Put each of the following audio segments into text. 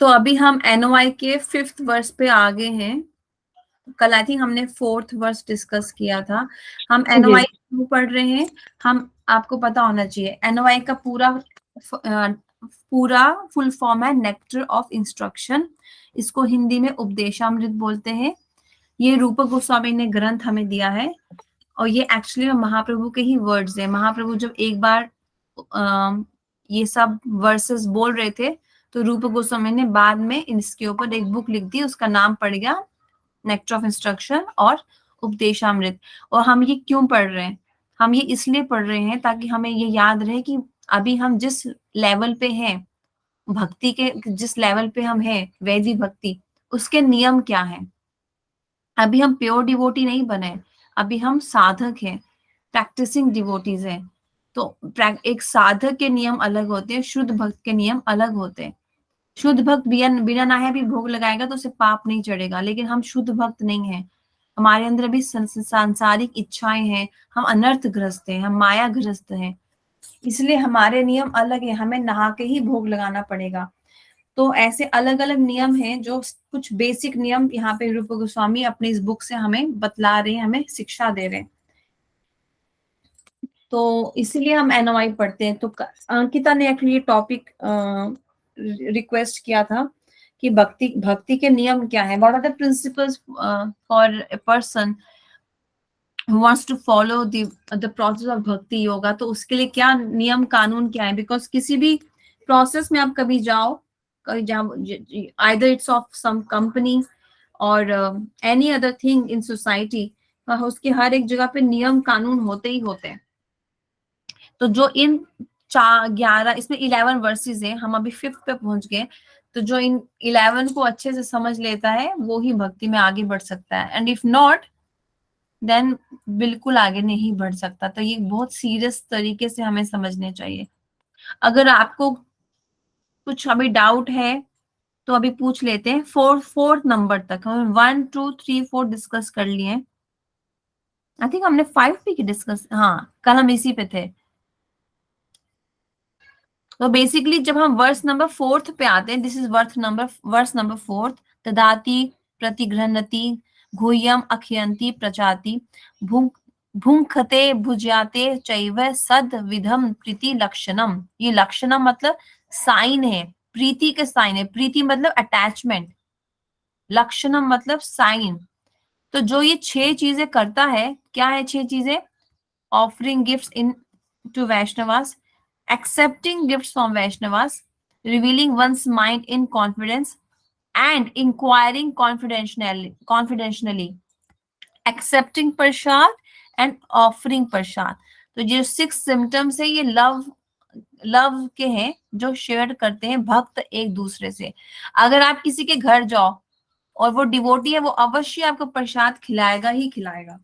तो अभी हम NOI के 5th वर्स पे आ गए हैं। कल आई थिंक हमने 4th वर्स डिस्कस किया था। हम NOI क्यों पढ़ रहे हैं, हम आपको पता होना चाहिए। NOI का पूरा फुल फॉर्म है नेक्टर ऑफ इंस्ट्रक्शन। इसको हिंदी में उपदेशामृत बोलते हैं। ये रूप गोस्वामी ने ग्रंथ हमें दिया है और ये एक्चुअली महाप्रभु के ही वर्ड्स है। महाप्रभु जब एक बार ये सब वर्सेस बोल रहे थे तो रूप गोस्वामी ने बाद में इसके ऊपर एक बुक लिख दी, उसका नाम पड़ गया नेक्टर ऑफ इंस्ट्रक्शन और उपदेशामृत। और हम ये क्यों पढ़ रहे हैं, हम ये इसलिए पढ़ रहे हैं ताकि हमें ये याद रहे कि अभी हम जिस लेवल पे हैं, भक्ति के जिस लेवल पे हम हैं, वैदिक भक्ति, उसके नियम क्या हैं। अभी हम प्योर डिवोटी नहीं बने, अभी हम साधक हैं, प्रैक्टिसिंग डिवोटीज हैं। तो एक साधक के नियम अलग होते हैं, शुद्ध भक्त के नियम अलग होते हैं। शुद्ध भक्त बिना नहाए भी भोग लगाएगा तो उसे पाप नहीं चढ़ेगा, लेकिन हम शुद्ध भक्त नहीं हैं। हमारे अंदर भी सांसारिक इच्छाएं हैं, हम अनर्थग्रस्त हैं, हम मायाग्रस्त हैं, इसलिए हमारे नियम अलग है। हमें नहा के ही भोग लगाना पड़ेगा। तो ऐसे अलग अलग नियम हैं, जो कुछ बेसिक नियम यहाँ पे रूप गोस्वामी अपनी इस बुक से हमें बतला रहे हैं, हमें शिक्षा दे रहे हैं। तो इसीलिए हम NOI पढ़ते हैं। तो अंकिता ने एक्चुअली ये टॉपिक रिक्वेस्ट किया था कि भक्ति के नियम क्या है, what are the principles for a person who wants to follow the process of भक्ति योगा। तो उसके लिए क्या नियम कानून क्या है, बिकॉज किसी भी प्रोसेस में आप कभी जाओ, either it's of some company or any other thing in society, उसके हर एक जगह पे नियम कानून होते ही होते हैं। तो जो इन 11 इसमें 11 वर्सेस हैं, हम अभी 5th पे पहुंच गए। तो जो इन 11 को अच्छे से समझ लेता है वो ही भक्ति में आगे बढ़ सकता है, एंड इफ नॉट देन बिल्कुल आगे नहीं बढ़ सकता। तो ये बहुत सीरियस तरीके से हमें समझने चाहिए। अगर आपको कुछ अभी डाउट है तो अभी पूछ लेते हैं। फोर्थ नंबर तक हम 1 2 3 4 डिस्कस कर लिए। आई थिंक हमने 5 भी डिस्कस, हाँ कल हम इसी पे थे। तो बेसिकली जब हम वर्स नंबर 4th पे आते हैं, this is verse number 4th। तदाति प्रतिगृह्णति गुह्यम अखयंती प्रचाति भुंखते भुज्याते चैव सद विधम प्रीति लक्षणम। ये लक्षणम मतलब साइन है, प्रीति के साइन है। प्रीति मतलब अटैचमेंट, लक्षणम मतलब साइन। तो जो ये 6 चीजें करता है, क्या है 6 चीजें? Offering gifts in to Vaishnavas, accepting gifts from Vaishnavas, revealing one's mind in confidence, and inquiring confidentially, accepting prasad and offering prasad। तो ये 6 symptoms है, ये लव के हैं जो शेयर करते हैं भक्त एक दूसरे से। अगर आप किसी के घर जाओ और वो डिवोटी है, वो अवश्य आपको प्रसाद खिलाएगा ही खिलाएगा।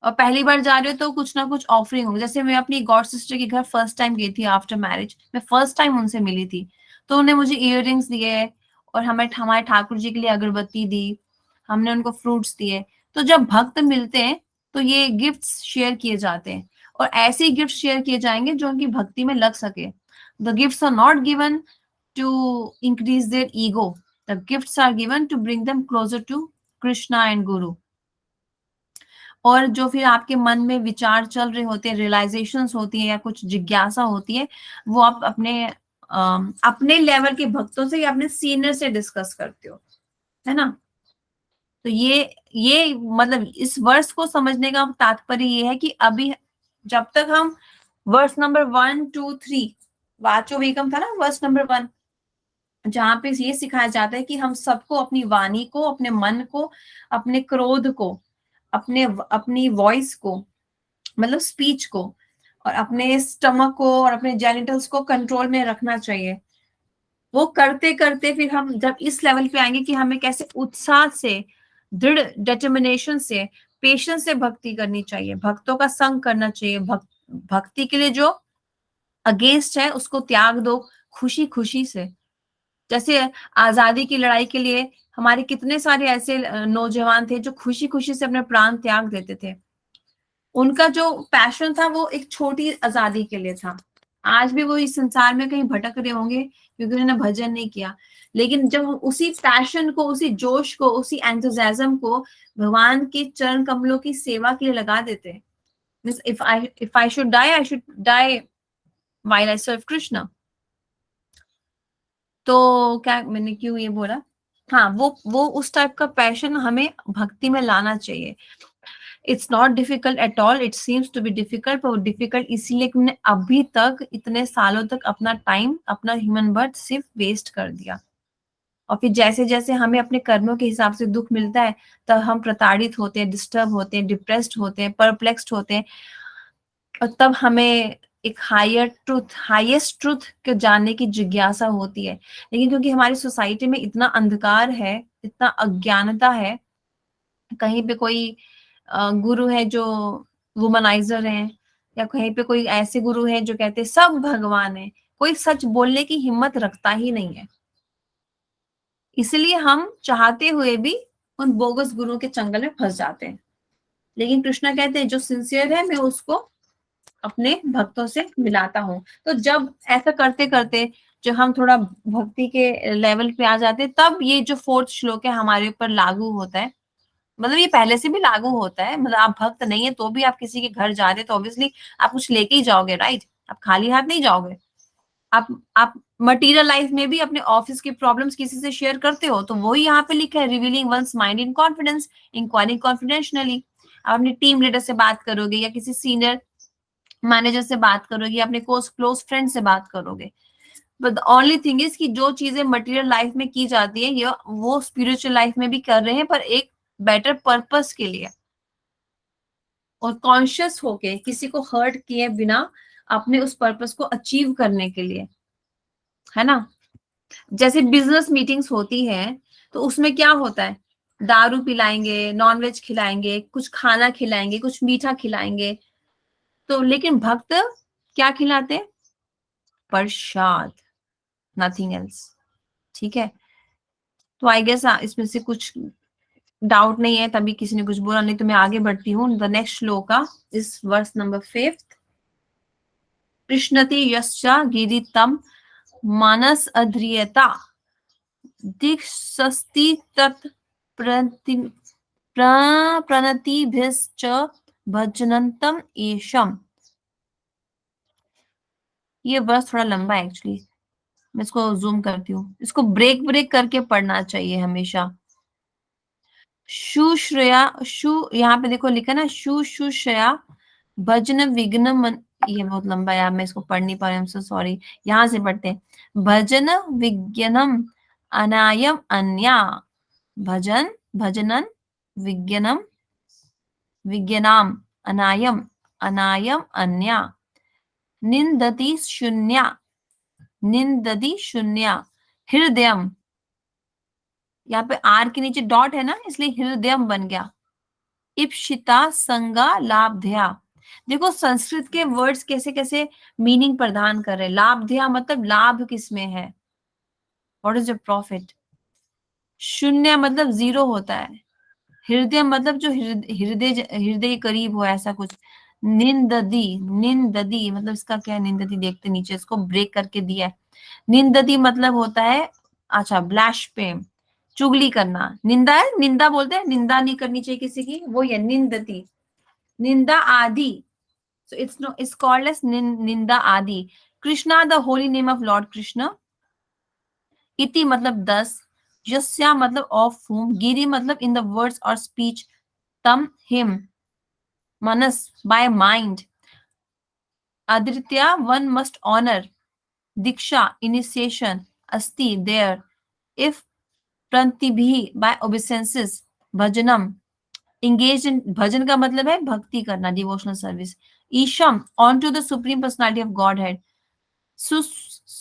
और पहली बार जा रहे हो तो कुछ ना कुछ ऑफरिंग होगी। जैसे मैं अपनी गॉड सिस्टर के घर फर्स्ट टाइम गई थी आफ्टर मैरिज, मैं फर्स्ट टाइम उनसे मिली थी, तो उन्होंने मुझे इयररिंग्स दिए और हमारे ठाकुर जी के लिए अगरबत्ती दी, हमने उनको फ्रूट्स दिए। तो जब भक्त मिलते हैं तो ये गिफ्ट्स शेयर किए जाते हैं, और ऐसे ही गिफ्ट शेयर किए जाएंगे जो उनकी भक्ति में लग सके। The gifts are not given to increase their ego, the gifts are given to bring them closer to Krishna and guru. और जो फिर आपके मन में विचार चल रहे होते हैं, रियलाइजेशंस होती है या कुछ जिज्ञासा होती है, वो आप अपने लेवल के भक्तों से या अपने सीनियर से डिस्कस करते हो, है ना। तो ये मतलब इस वर्स को समझने का तात्पर्य ये है कि अभी जब तक हम वर्स नंबर 1 2 3 वाचो वेगम था ना, वर्स नंबर 1, जहां पे ये सिखाया जाता है कि हम सबको अपनी वाणी को, अपने मन को, अपने क्रोध को, अपनी वॉइस को, मतलब स्पीच को, और अपने स्टमक को और अपने जेनिटल्स को कंट्रोल में रखना चाहिए। वो करते करते फिर हम जब इस लेवल पे आएंगे कि हमें कैसे उत्साह से, दृढ़ डिटर्मिनेशन से, पेशेंस से भक्ति करनी चाहिए, भक्तों का संग करना चाहिए। भक्ति के लिए जो अगेंस्ट है उसको त्याग दो खुशी खुशी से। जैसे आजादी की लड़ाई के लिए हमारे कितने सारे ऐसे नौजवान थे जो खुशी खुशी से अपने प्राण त्याग देते थे। उनका जो पैशन था वो एक छोटी आजादी के लिए था, आज भी वो इस संसार में कहीं भटक रहे होंगे क्योंकि उन्होंने भजन नहीं किया। लेकिन जब हम उसी पैशन को, उसी जोश को, उसी एंथुजियाज्म को भगवान के चरण कमलों की सेवा के लिए लगा देते हैं, means if I should die, I should die while I serve Krishna. तो क्या मैंने क्यों ये बोला, हाँ, वो उस टाइप का पैशन हमें भक्ति में लाना चाहिए। It's not difficult at all, it seems to be difficult, पर डिफिकल्ट इसलिए कि मैंने अभी तक इतने सालों तक अपना टाइम, अपना ह्यूमन बर्थ सिर्फ वेस्ट कर दिया। और फिर जैसे जैसे हमें अपने कर्मों के हिसाब से दुख मिलता है, तब हम प्रताड़ित होते हैं, डिस्टर्ब होते हैं, डिप्रेस्ड होते हैं, परप्लेक्स्ड होते हैं, और तब हमें एक हायर ट्रूथ, हाईएस्ट ट्रूथ को जानने की जिज्ञासा होती है। लेकिन क्योंकि हमारी सोसाइटी में इतना अंधकार है, इतना अज्ञानता है, कहीं पे कोई गुरु है जो वुमनाइजर है, या कहीं पे कोई ऐसे गुरु है जो कहते हैं सब भगवान है, कोई सच बोलने की हिम्मत रखता ही नहीं है। इसलिए हम चाहते हुए भी उन बोगस गुरुओं के चंगल में फंस जाते हैं। लेकिन कृष्णा कहते हैं जो सिंसियर है मैं उसको अपने भक्तों से मिलाता हूँ। तो जब ऐसा करते करते जो हम थोड़ा भक्ति के लेवल पे आ जाते हैं, तब ये जो फोर्थ श्लोक है हमारे ऊपर लागू होता है। मतलब ये पहले से भी लागू होता है, मतलब आप भक्त नहीं है तो भी आप किसी के घर जा रहे हैं तो ऑब्वियसली आप कुछ लेके ही जाओगे, राइट? आप खाली हाथ नहीं जाओगे। आप मटेरियल लाइफ में भी अपने ऑफिस की प्रॉब्लम्स किसी से शेयर करते हो, तो वही यहाँ पे लिखा है, revealing once mind in confidence, enquiring confidentiality. आप अपने टीम लीडर से बात करोगे, या किसी सीनियर मैनेजर से बात करोगे, या अपने क्लोज फ्रेंड से बात करोगे। But the only thing is कि जो चीजें मटेरियल लाइफ में की जाती है, ये वो स्पिरिचुअल लाइफ में भी कर रहे हैं, पर एक बेटर पर्पस के लिए, और कॉन्शियस होके किसी को हर्ट किए बिना अपने उस पर्पस को अचीव करने के लिए, है ना? जैसे बिजनेस मीटिंग्स होती है, तो उसमें क्या होता है, दारू पिलाएंगे, नॉनवेज खिलाएंगे, कुछ खाना खिलाएंगे, कुछ मीठा खिलाएंगे, तो लेकिन भक्त क्या खिलाते हैं? प्रसाद, नथिंग एल्स। ठीक है, तो आई गेस इसमें से कुछ डाउट नहीं है, तभी किसी ने कुछ बोला, नहीं तो मैं आगे बढ़ती हूँ। द नेक्स्ट श्लोका इस वर्स नंबर 5। कृष्णति यश्चा गिरितम मानस अध्रियता दिक्सस्ति तत् प्रणतिभिश्च भजनन्तम एषम। ये वर्स थोड़ा लंबा है एक्चुअली, मैं इसको जूम करती हूँ। इसको ब्रेक ब्रेक करके पढ़ना चाहिए हमेशा। शुश्रया शु, यहाँ पे देखो लिखा ना, शुश्रया भजन विघ्न मन। ये बहुत लंबा है, मैं इसको पढ़ नहीं पा रही, आई एम सो सॉरी। यहाँ से पढ़ते हैं, भजन विज्ञानम अनायम अन्या, भजन भजनन विज्ञानम विज्ञानाम अनायम अनायम अन्या, निंदति शून्या निंदति शून्या हृदयम। यहाँ पे आर के नीचे डॉट है ना, इसलिए हृदयम बन गया। इप्सिता संगा लाभधया। देखो संस्कृत के वर्ड्स कैसे कैसे मीनिंग प्रदान कर रहे हैं। लाभधया मतलब लाभ किसमें है, व्हाट इज द प्रॉफिट। शून्य मतलब जीरो होता है। हृदय मतलब जो हृदय हृदय के करीब हो, ऐसा कुछ। निंददी, निंददी मतलब इसका क्या है, निंददी देखते नीचे, इसको ब्रेक करके दिया है। निंददी मतलब होता है, अच्छा, ब्लैशफेम, चुगली करना। निंदा है, निंदा बोलते हैं, निंदा नहीं करनी चाहिए किसी की, वो है निंदती। निंदा आदि, so it's called as निंदा आदि। Krishna, the holy name of Lord Krishna. इति मतलब 10, यस्या मतलब ऑफ whom, गिरी मतलब इन द वर्ड्स और स्पीच, तम him Manas by mind, aditya one must honor, diksha initiation, asti there, if prantibhi by obeisances, bhajanam engaged in, भजन का मतलब है भक्ति करना, डिवोशनल सर्विस। ईशम on to the supreme personality of Godhead,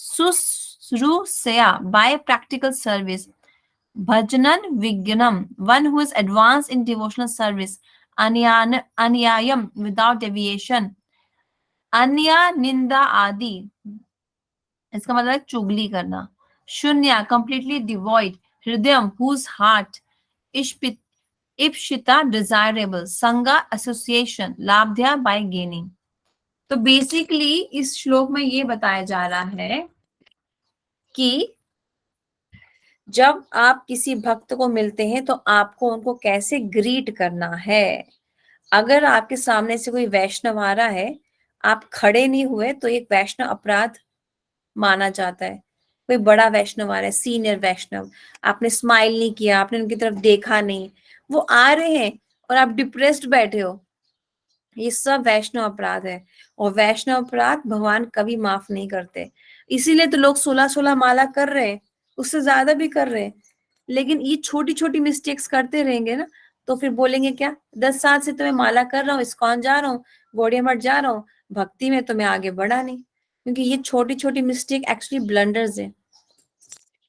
susruseya by practical service, bhajanan vignam one who is advanced in devotional service, anyayam without deviation, अन्य निंदा आदि, इसका मतलब है चुगली करना। शून्य कंप्लीटली डिवॉइड, हृदय हुज हार्ट, इष्पित इप्सिता डिजायरेबल, संगा एसोसिएशन, लाभध्या बाय गेनिंग। तो बेसिकली इस श्लोक में ये बताया जा रहा है कि जब आप किसी भक्त को मिलते हैं तो आपको उनको कैसे ग्रीट करना है। अगर आपके सामने से कोई वैष्णव आ रहा है, आप खड़े नहीं हुए तो एक वैष्णव अपराध माना जाता है। कोई बड़ा वैष्णव आ रहा है, सीनियर वैष्णव, आपने स्माइल नहीं किया, आपने उनकी तरफ देखा नहीं, वो आ रहे हैं और आप डिप्रेस्ड बैठे हो, ये सब वैष्णव अपराध है। और वैष्णव अपराध भगवान कभी माफ नहीं करते। इसीलिए तो लोग 16-16 माला कर रहे हैं, उससे ज्यादा भी कर रहे हैं। लेकिन ये छोटी छोटी मिस्टेक्स करते रहेंगे ना, तो फिर बोलेंगे क्या, 10 साल से तो मैं माला कर रहा हूँ, इस्कॉन जा रहा हूँ, गौड़िया मठ जा रहा हूँ, भक्ति में तो मैं आगे बढ़ा नहीं। क्योंकि ये छोटी छोटी मिस्टेक एक्चुअली ब्लंडर्स है।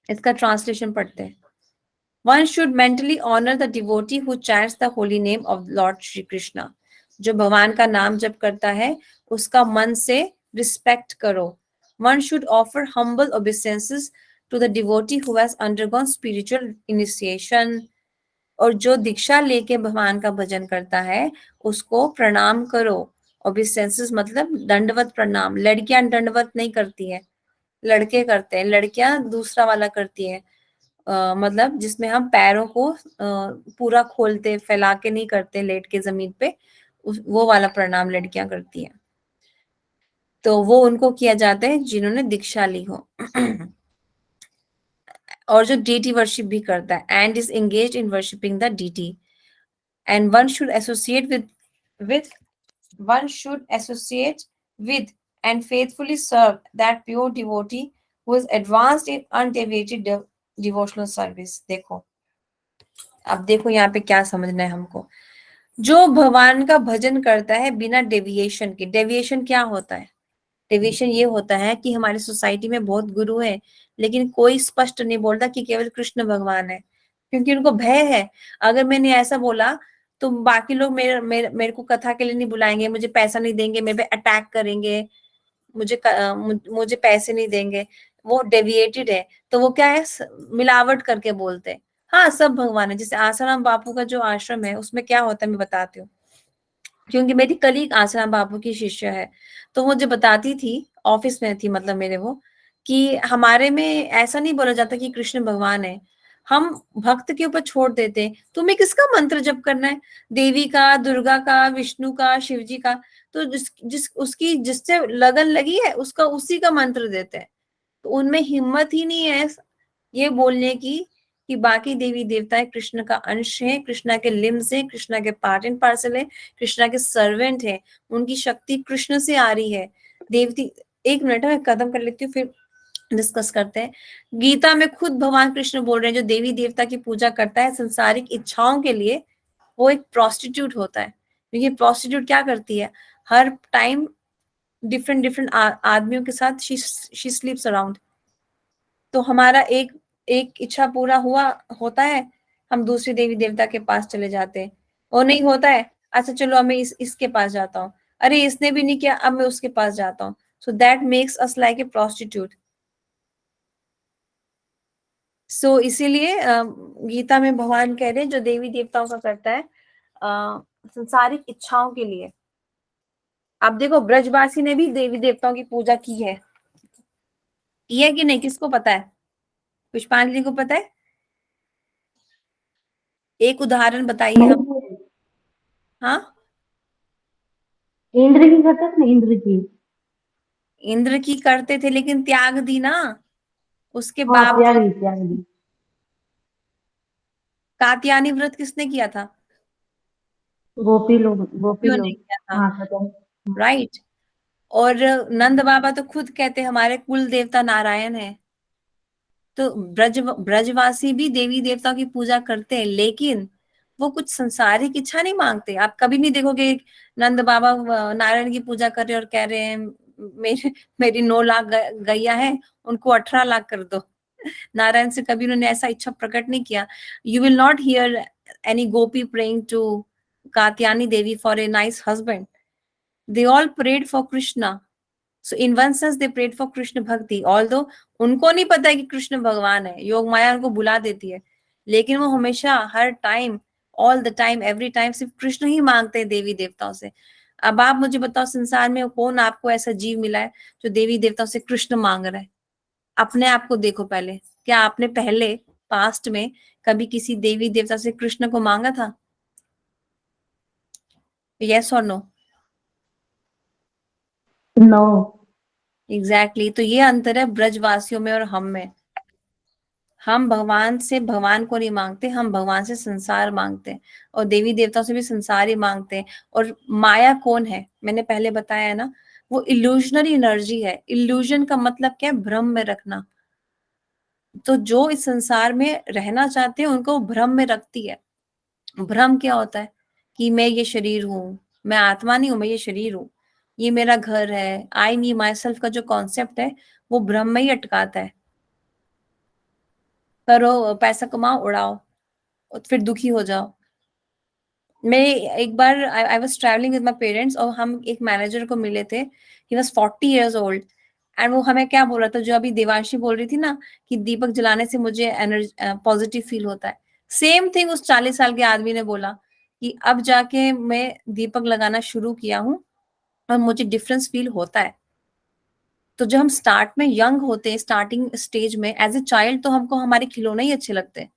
इसका ट्रांसलेशन पढ़ते हैं। One should mentally honor the devotee who chants the holy name of Lord Shri Krishna. जो भगवान का नाम जप करता है, उसका मन से रिस्पेक्ट करो। One should offer humble obeisances to the devotee who has undergone spiritual initiation. और जो दीक्षा लेके भगवान का भजन करता है, उसको प्रणाम करो। ओबिसेंसेस मतलब दंडवत प्रणाम। लड़कियां दंडवत नहीं करती है, लड़के करते हैं। लड़कियां दूसरा वाला करती है, मतलब जिसमें हम पैरों को पूरा खोलते, फैला के नहीं करते, लेट के जमीन पे, वो वाला प्रणाम लड़कियां करती हैं। तो वो उनको किया जाता है जिन्होंने दीक्षा ली हो। और जो डीटी वर्शिप भी करता है, and is engage in worshipping the deity, and one should associate with one should associate with and faithfully serve that pure devotee who is advanced in undeviated devotional service. देखो, अब देखो यहाँ पे क्या समझना है हमको। जो भगवान का भजन करता है बिना डेविएशन के, डेविएशन क्या होता है? डेविएशन ये होता है कि हमारी सोसाइटी में बहुत गुरु है, लेकिन कोई स्पष्ट नहीं बोलता कि केवल कृष्ण भगवान है, क्योंकि उनको भय है। अगर मैंने ऐसा बोला तो बाकी लोग मेरे को कथा के लिए नहीं बुलाएंगे, मुझे पैसा नहीं देंगे, मेरे पे अटैक करेंगे, मुझे पैसे नहीं देंगे। वो डेविएटेड है, तो वो क्या है, मिलावट करके बोलते हैं। हाँ, सब भगवान है। जैसे आसाराम बापू का जो आश्रम है, उसमें क्या होता है मैं बताती हूँ, क्योंकि मेरी कलीग आसाराम बापू की शिष्य है। तो मुझे बताती थी, ऑफिस में थी मतलब मेरे वो, कि हमारे में ऐसा नहीं बोला जाता कि कृष्ण भगवान है, हम भक्त के ऊपर छोड़ देते हैं, तुम्हें किसका मंत्र जप करना है, देवी का, दुर्गा का, विष्णु का, शिव जी का, तो जिससे लगन लगी है उसका, उसी का मंत्र देते हैं। तो उनमें हिम्मत ही नहीं है ये बोलने की कि बाकी देवी देवताएं कृष्ण का अंश है, कृष्णा के लिम्स है, कृष्णा के पार्ट एंड पार्सल है, कृष्णा के सर्वेंट है, उनकी शक्ति कृष्ण से आ रही है। देवती, एक मिनट मैं खत्म कर लेती हूँ, फिर डिस्कस करते हैं। गीता में खुद भगवान कृष्ण बोल रहे हैं, जो देवी देवता की पूजा करता है संसारिक इच्छाओं के लिए, वो एक प्रोस्टिट्यूट होता है। क्योंकि प्रोस्टिट्यूट क्या करती है, हर टाइम डिफरेंट डिफरेंट आदमियों के साथ शी स्लीप्स अराउंड। तो हमारा एक एक इच्छा पूरा हुआ होता है, हम दूसरी देवी देवता के पास चले जाते हैं। वो नहीं होता है, अच्छा चलो अब मैं इसके पास जाता हूँ, अरे इसने भी नहीं किया, अब मैं उसके पास जाता हूँ। So that makes us like a prostitute. So इसीलिए गीता में भगवान कह रहे हैं, जो देवी देवताओं का करता है संसारिक इच्छाओं के लिए। अब देखो, ब्रजवासी ने भी देवी देवताओं की पूजा की है कि नहीं, किसको पता है? पुष्पांजलि को पता है? एक उदाहरण बताइए हम। नहीं, हाँ, इंद्र की करते थे ना, इंद्र की। इंद्र की करते थे लेकिन त्याग दी ना उसके हाँ, बावजूद। त्यागी त्यागी। कात्यायनी व्रत किसने किया था? गोपी लोग, गोपी गोपियों ने लोग। किया था, हाँ, पता है। हाँ। राइट। और नंद बाबा तो खुद कहते हैं हमारे कुल देवता नारायण है। तो ब्रजवासी भी देवी देवताओं की पूजा करते हैं, लेकिन वो कुछ संसारिक इच्छा नहीं मांगते। आप कभी नहीं देखोगे नंद बाबा नारायण की पूजा कर रहे और कह रहे हैं मेरी 9 लाख गैया है, उनको 18 लाख कर दो। नारायण से कभी उन्होंने ऐसा इच्छा प्रकट नहीं किया। You will not hear any gopi praying to Katyani Devi for a nice husband. They all prayed for Krishna. So in one sense they prayed for Krishna bhakti, although उनको नहीं पता है कि कृष्ण भगवान है, योग माया उनको बुला देती है, लेकिन वो हमेशा, हर time, all the time, every time सिर्फ कृष्ण ही मांगते हैं देवी देवताओं से। अब आप मुझे बताओ संसार में कौन आपको ऐसा जीव मिला है जो देवी देवताओं से कृष्ण मांग रहा है? अपने आप को देखो पहले, क्या आपने पहले पास्ट में कभी किसी देवी देवता से कृष्ण को मांगा था? यस और नो? नो। एग्जैक्टली, तो ये अंतर है ब्रजवासियों में और हम में। हम भगवान से भगवान को नहीं मांगते, हम भगवान से संसार मांगते हैं, और देवी देवताओं से भी संसार ही मांगते हैं। और माया कौन है? मैंने पहले बताया है ना, वो इल्यूजनरी एनर्जी है। इल्यूजन का मतलब क्या है? भ्रम में रखना। तो जो इस संसार में रहना चाहते हैं उनको भ्रम में रखती है। भ्रम क्या होता है? कि मैं ये शरीर हूँ, मैं आत्मा नहीं हूँ, मैं ये शरीर हूँ, ये मेरा घर है। आई मी माई सेल्फ का जो कॉन्सेप्ट है वो भ्रम में ही अटकाता है। करो, पैसा कमाओ, उड़ाओ, और फिर दुखी हो जाओ। मैं एक बार I was travelling with my parents, और हम एक मैनेजर को मिले थे। He was 40 years old, and वो हमें क्या बोल रहा था, जो अभी देवांशी बोल रही थी ना, कि दीपक जलाने से मुझे एनर्जी पॉजिटिव फील होता है। सेम थिंग उस 40 साल के आदमी ने बोला कि अब जाके मैं दीपक लगाना शुरू किया हूँ और मुझे डिफरेंस फील होता है। तो जब हम स्टार्ट में यंग होते हैं, स्टार्टिंग स्टेज में एज ए चाइल्ड, तो हमको हमारे खिलौने ही अच्छे लगते हैं,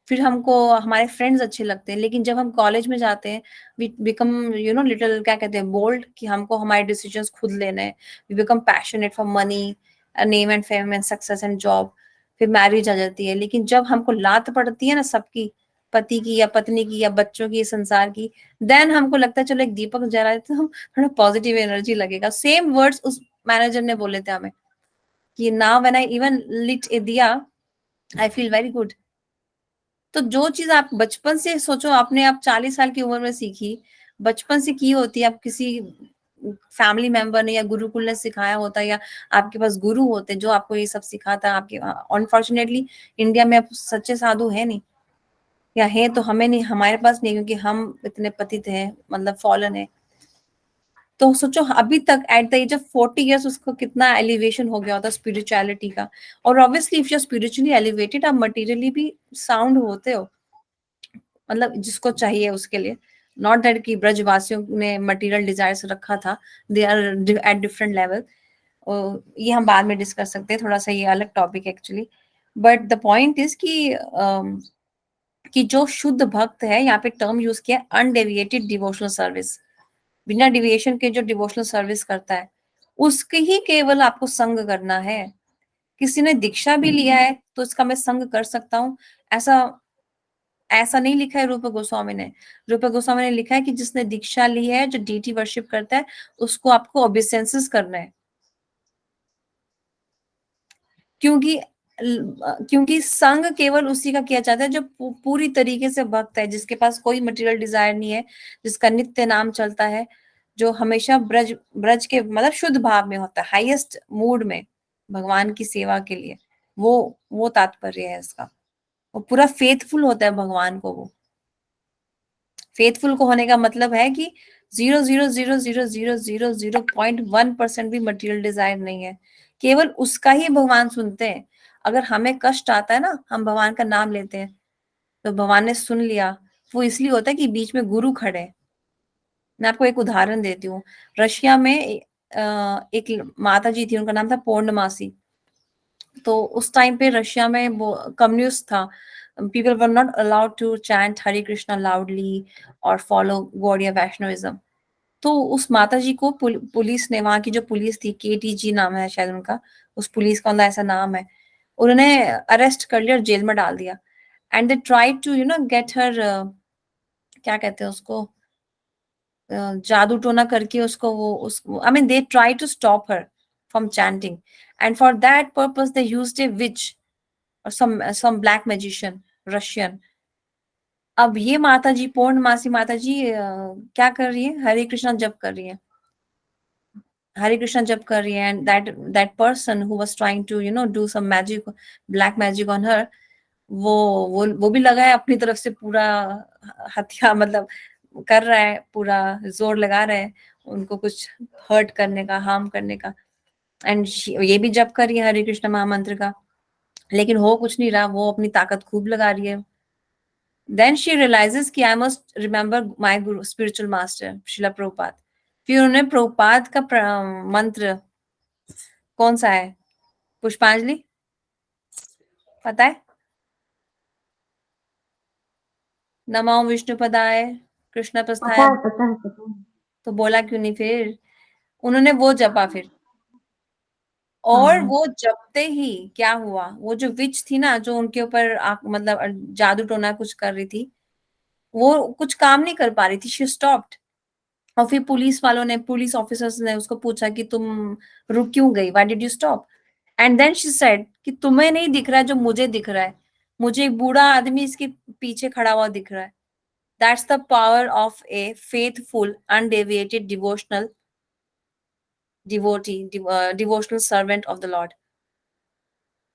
फिर हमको हमारे फ्रेंड्स अच्छे लगते हैं। लेकिन जब हम कॉलेज में जाते हैं, वी बिकम लिटिल, क्या कहते हैं, बोल्ड, कि हमको हमारे डिसीजंस खुद लेने हैं। We become passionate for money, name and fame and success and job. फिर मैरिज आ जाती है। लेकिन जब हमको लात पड़ती है ना सबकी, पति की या पत्नी की या बच्चों की, संसार की, देन हमको लगता है चलो एक दीपक जला देते हैं, तो थोड़ा पॉजिटिव एनर्जी लगेगा। सेम वर्ड्स उस मैनेजर ने बोले थे हमें, कि now when I even lit a diya, I feel very good. तो जो चीज आप बचपन से सोचो, आपने आप 40 साल की उम्र में सीखी, बचपन से की होती है, आप किसी फैमिली मेंबर ने या गुरुकुल ने सिखाया होता है, या आपके पास गुरु होते जो आपको ये सब सिखाता। आपके अनफॉर्चुनेटली इंडिया में अब सच्चे साधु है नहीं, या है तो हमें नहीं, हमारे पास नहीं, क्योंकि हम इतने पतित हैं, मतलब फॉलन है। तो सोचो अभी तक at the age of 40 years उसको कितना एलिवेशन हो गया होता स्पिरिचुअलिटी का। और obviously if you are spiritually elevated, आप मटेरियली भी साउंड होते हो, मतलब जिसको चाहिए उसके लिए। नॉट दैट कि ब्रजवासियों ने मटेरियल डिजायर्स रखा था, they are at different level. ये हम बाद में डिस्कस सकते हैं, थोड़ा सा ये अलग topic actually. But the point is कि जो शुद्ध भक्त है, यहाँ पे टर्म यूज किया अनडेविएटेड डिवोशनल सर्विस, बिना डिविएशन के जो डिवोशनल सर्विस करता है, उसके ही केवल आपको संग करना है। किसी ने दीक्षा भी लिया है तो इसका मैं संग कर सकता हूँ, ऐसा ऐसा नहीं लिखा है रूप गोस्वामी ने। रूप गोस्वामी ने लिखा है कि जिसने दीक्षा ली है, जो डीटी वर्शिप करता है, उसको आपको ओबेसेंसेस करना है। क्योंकि क्योंकि संग केवल उसी का किया जाता है जो पूरी तरीके से भक्त है, जिसके पास कोई मटेरियल डिजायर नहीं है, जिसका नित्य नाम चलता है, जो हमेशा ब्रज ब्रज के मतलब शुद्ध भाव में होता है, हाईएस्ट मूड में भगवान की सेवा के लिए। वो तात्पर्य है इसका। वो पूरा फेथफुल होता है भगवान को। वो फेथफुल को होने का मतलब है कि 0.0000001% भी मटेरियल डिजायर नहीं है, केवल उसका ही भगवान सुनते हैं। अगर हमें कष्ट आता है ना, हम भगवान का नाम लेते हैं, तो भगवान ने सुन लिया। वो इसलिए होता है कि बीच में गुरु खड़े हैं। मैं आपको एक उदाहरण देती हूँ। रशिया में एक माता जी थी, उनका नाम था पूर्णमासी। तो उस टाइम पे रशिया में वो कम्युनिस्ट था। People were not allowed to chant Hare Krishna loudly और फॉलो गौड़िया वैष्णविज्म। तो उस माता जी को पुलिस ने, वहां की जो पुलिस थी, केटीजी नाम है शायद उनका, उस पुलिस का ऐसा नाम है, उन्होंने अरेस्ट कर लिया और जेल में डाल दिया। And they try to get her, क्या कहते हैं उसको, जादू टोना करके उसको, वो उस I mean they try to stop her from chanting, and for that purpose they used a witch और some black magician, रशियन। अब ये माता जी, पूर्णमासी माता जी, क्या कर रही है? हरे कृष्णा जप कर रही है। हरे कृष्णा जप कर रही है, and that person who was trying to do some magic, black magic on her, वो वो भी लगा है अपनी तरफ से पूरा हथियार, मतलब कर रहा है, पूरा जोर लगा रहा है उनको कुछ हर्ट करने का, हार्म करने का। एंड ये भी जप कर रही है हरे कृष्ण महामंत्र का, लेकिन हो कुछ नहीं रहा। वो अपनी ताकत खूब लगा रही है, देन शी रियलाइजेस कि I must remember my Guru spiritual master शिला प्रभुपाद। फिर उन्होंने प्रभुपाद का मंत्र कौन सा है? पुष्पांजलि पता है? नमो विष्णुपदाय कृष्ण पता प्रस्थाय। है, पता है, पता है। तो बोला क्यों नहीं फिर? उन्होंने वो जपा फिर, और हाँ, वो जपते ही क्या हुआ, वो जो विच थी ना, जो उनके ऊपर मतलब जादू टोना कुछ कर रही थी, वो कुछ काम नहीं कर पा रही थी, शी स्टॉप्ड। और फिर पुलिस ऑफिसर्स ने उसको पूछा कि तुम रुक क्यों गई, why did you stop? And then she said कि तुम्हें नहीं दिख रहा है जो मुझे दिख रहा है, मुझे एक बूढ़ा आदमी इसके पीछे खड़ा हुआ दिख रहा है। That's the power of A faithful undeviated devotional servant of the Lord.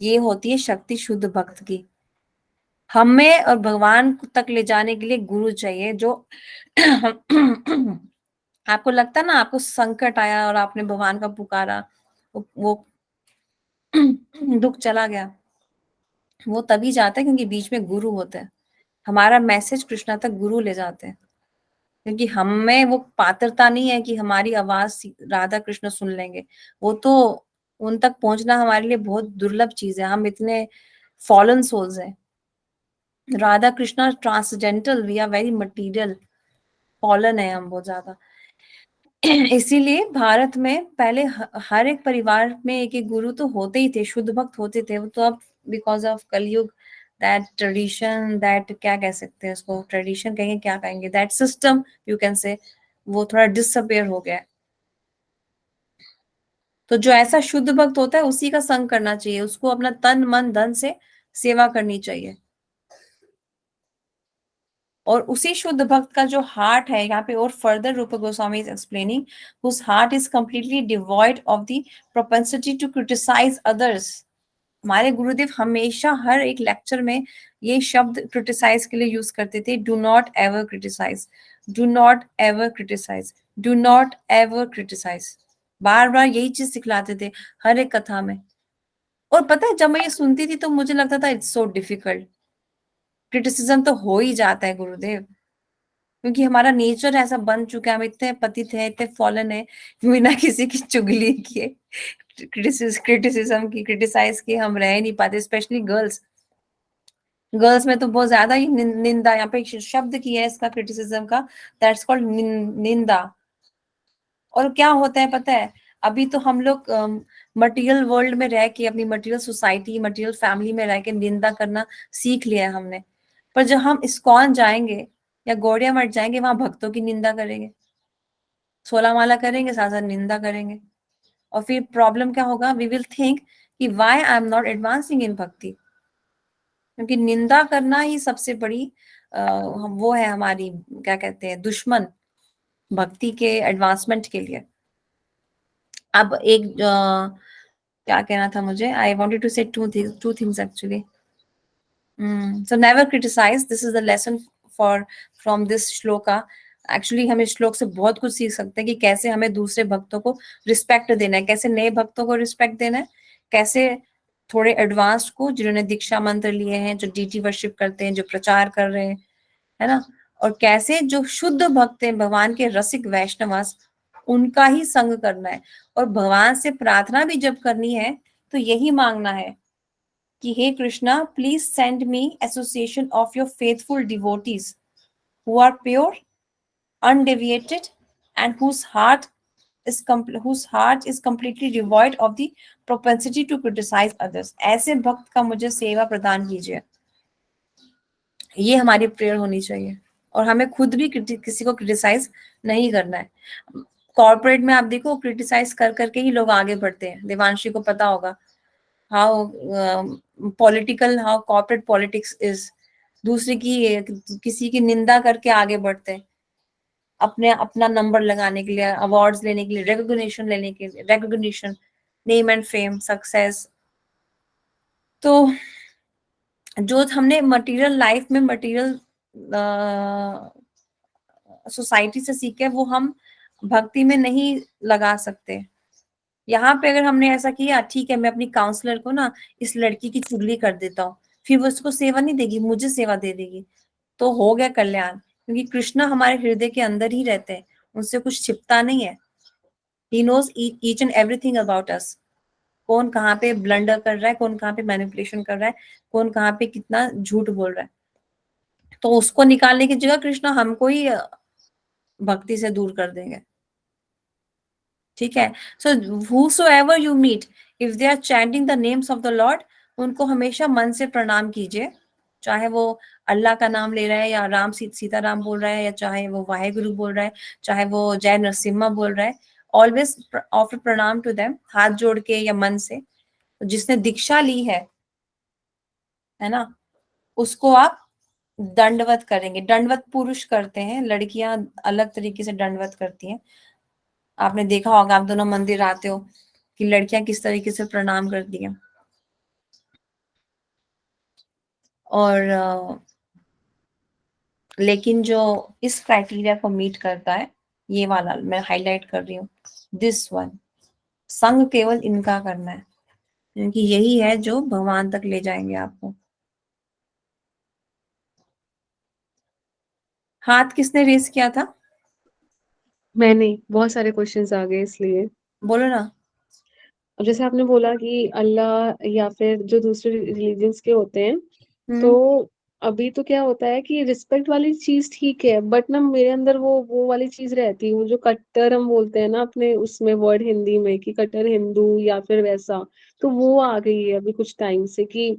ये होती है शक्ति शुद्ध भक्त की। हमें और भगवान तक ले जाने के लिए गुरु चाहिए, जो आपको लगता ना, आपको संकट आया और आपने भगवान का पुकारा, वो दुख चला गया, वो तभी जाता है क्योंकि बीच में गुरु होता है। हमारा मैसेज कृष्णा तक गुरु ले जाते हैं, क्योंकि हमें वो पात्रता नहीं है कि हमारी आवाज राधा कृष्ण सुन लेंगे। वो तो उन तक पहुंचना हमारे लिए बहुत दुर्लभ चीज है, हम इतने फॉलन सोल्स हैं। Radha Krishna transcendental, we are very material, fallen है हम बहुत ज्यादा। इसीलिए भारत में पहले हर एक परिवार में एक एक गुरु तो होते ही थे, शुद्ध भक्त होते थे। वो तो अब बिकॉज ऑफ कलयुग, दैट ट्रेडिशन, दैट क्या कह सकते हैं उसको, ट्रेडिशन कहेंगे क्या कहेंगे, that system you can say, वो थोड़ा डिसअपेयर हो गया है। तो जो ऐसा शुद्ध भक्त होता है उसी का संग करना चाहिए, उसको अपना तन मन धन से सेवा करनी चाहिए। और उसी शुद्ध भक्त का जो हार्ट है, यहाँ पे और फर्दर रूप Goswami is explaining, whose heart is completely devoid of the propensity to criticize others। हमारे गुरुदेव हमेशा हर एक लेक्चर में ये शब्द क्रिटिसाइज के लिए यूज करते थे, do not ever criticise, do not ever criticise, do not ever criticise. बार बार यही चीज सिखलाते थे हर एक कथा में। और पता है, जब मैं ये सुनती थी तो मुझे लगता था इट्स सो डिफिकल्ट, क्रिटिसिज्म तो हो ही जाता है गुरुदेव, क्योंकि हमारा नेचर ऐसा बन चुका है, हम इतने पतित है, इतने फॉलन है, बिना किसी की चुगली किए, क्रिटिसिज्म की, क्रिटिसाइज किए हम रह नहीं पाते, स्पेशली गर्ल्स। गर्ल्स में तो बहुत ज्यादा ही निंदा, यहाँ पे एक शब्द की है इसका क्रिटिसिज्म का, दैट्स कॉल्ड निंदा। और क्या होता है पता है, अभी तो हम लोग मटेरियल वर्ल्ड में रह के, अपनी मटेरियल सोसाइटी, मटेरियल फैमिली में रह के निंदा करना सीख लिया है हमने। पर जब हम इस्कॉन जाएंगे या गौड़िया मठ जाएंगे, वहां भक्तों की निंदा करेंगे, 16 माला करेंगे, साथ साथ निंदा करेंगे। और फिर प्रॉब्लम क्या होगा, वी विल थिंक कि why I am not advancing in bhakti, क्योंकि निंदा करना ही सबसे बड़ी वो है हमारी, क्या कहते हैं, दुश्मन भक्ति के एडवांसमेंट के लिए। अब एक क्या कहना था मुझे, आई वांटेड टू से two things actually. So never criticize, this is the lesson for from this shloka। Actually हम इस श्लोक से बहुत कुछ सीख सकते हैं कि कैसे हमें दूसरे भक्तों को रिस्पेक्ट देना है, कैसे नए भक्तों को रिस्पेक्ट देना है, कैसे थोड़े एडवांस्ड को, जिन्होंने दीक्षा मंत्र लिए हैं, जो डीटी वर्शिप करते हैं, जो प्रचार कर रहे हैं, है ना, और कैसे जो शुद्ध भक्त हैं, भगवान के रसिक वैष्णवास, उनका ही संग करना है। और भगवान से प्रार्थना भी जब करनी है तो यही मांगना है कि हे Krishna, please send me association of your faithful devotees who are pure, undeviated, and whose heart is completely devoid of the propensity to criticize others। ऐसे भक्त का मुझे सेवा प्रदान कीजिए, ये हमारी प्रेयर होनी चाहिए। और हमें खुद भी किसी को क्रिटिसाइज नहीं करना है। कॉर्पोरेट में आप देखो, क्रिटिसाइज कर करके ही लोग आगे बढ़ते हैं, देवांशी को पता होगा how political, how corporate politics is. दूसरे की, किसी की निंदा करके आगे बढ़ते हैं, अपने अपना नंबर लगाने के लिए, अवार्ड्स लेने के लिए, रिकॉग्निशन लेने के लिए, recognition, name and fame, success. तो जो हमने मटेरियल लाइफ में, मटेरियल सोसाइटी से सीखे, वो हम भक्ति में नहीं लगा सकते। यहाँ पे अगर हमने ऐसा किया, ठीक है, मैं अपनी काउंसलर को ना इस लड़की की चुगली कर देता हूँ, फिर वो उसको सेवा नहीं देगी, मुझे सेवा दे देगी। तो हो गया कल्याण, क्योंकि कृष्णा हमारे हृदय के अंदर ही रहते हैं, उनसे कुछ छिपता नहीं है। He knows each and everything about us. कौन कहाँ पे ब्लंडर कर रहा है, कौन कहाँ पे मैनिपुलेशन कर रहा है, कौन कहाँ पे कितना झूठ बोल रहा है। तो उसको निकालने की जगह कृष्णा हमको ही भक्ति से दूर कर देंगे। ठीक है। सो whosoever you meet, if they are chanting the names of the Lord, उनको हमेशा मन से प्रणाम कीजिए, चाहे वो अल्लाह का नाम ले रहा है या राम सीताराम बोल रहा है, या चाहे वो वाहेगुरु बोल रहा है, चाहे वो जय नरसिम्हा बोल रहा है, ऑलवेज ऑफर प्रणाम टू देम, हाथ जोड़ के या मन से। जिसने दीक्षा ली है ना, उसको आप दंडवत करेंगे। दंडवत पुरुष करते हैं, लड़कियां अलग तरीके से दंडवत करती हैं। आपने देखा होगा, आप दोनों मंदिर आते हो कि लड़कियां किस तरीके से प्रणाम करती हैं। और लेकिन जो इस क्राइटेरिया को मीट करता है, ये वाला मैं हाईलाइट कर रही हूँ, दिस वन, संग केवल इनका करना है, क्योंकि यही है जो भगवान तक ले जाएंगे आपको। हाथ किसने रेस किया था? मैंने, बहुत सारे क्वेश्चंस आ गए इसलिए। बोलो ना। अब जैसे आपने बोला कि अल्लाह या फिर जो दूसरे रिलीजन्स के होते हैं, तो अभी तो क्या होता है कि रिस्पेक्ट वाली चीज ठीक है, बट ना मेरे अंदर वो वाली चीज रहती है, वो जो कट्टर हम बोलते हैं ना अपने उसमें वर्ड हिंदी में कि कट्टर हिंदू या फिर वैसा, तो वो आ गई है अभी कुछ टाइम से कि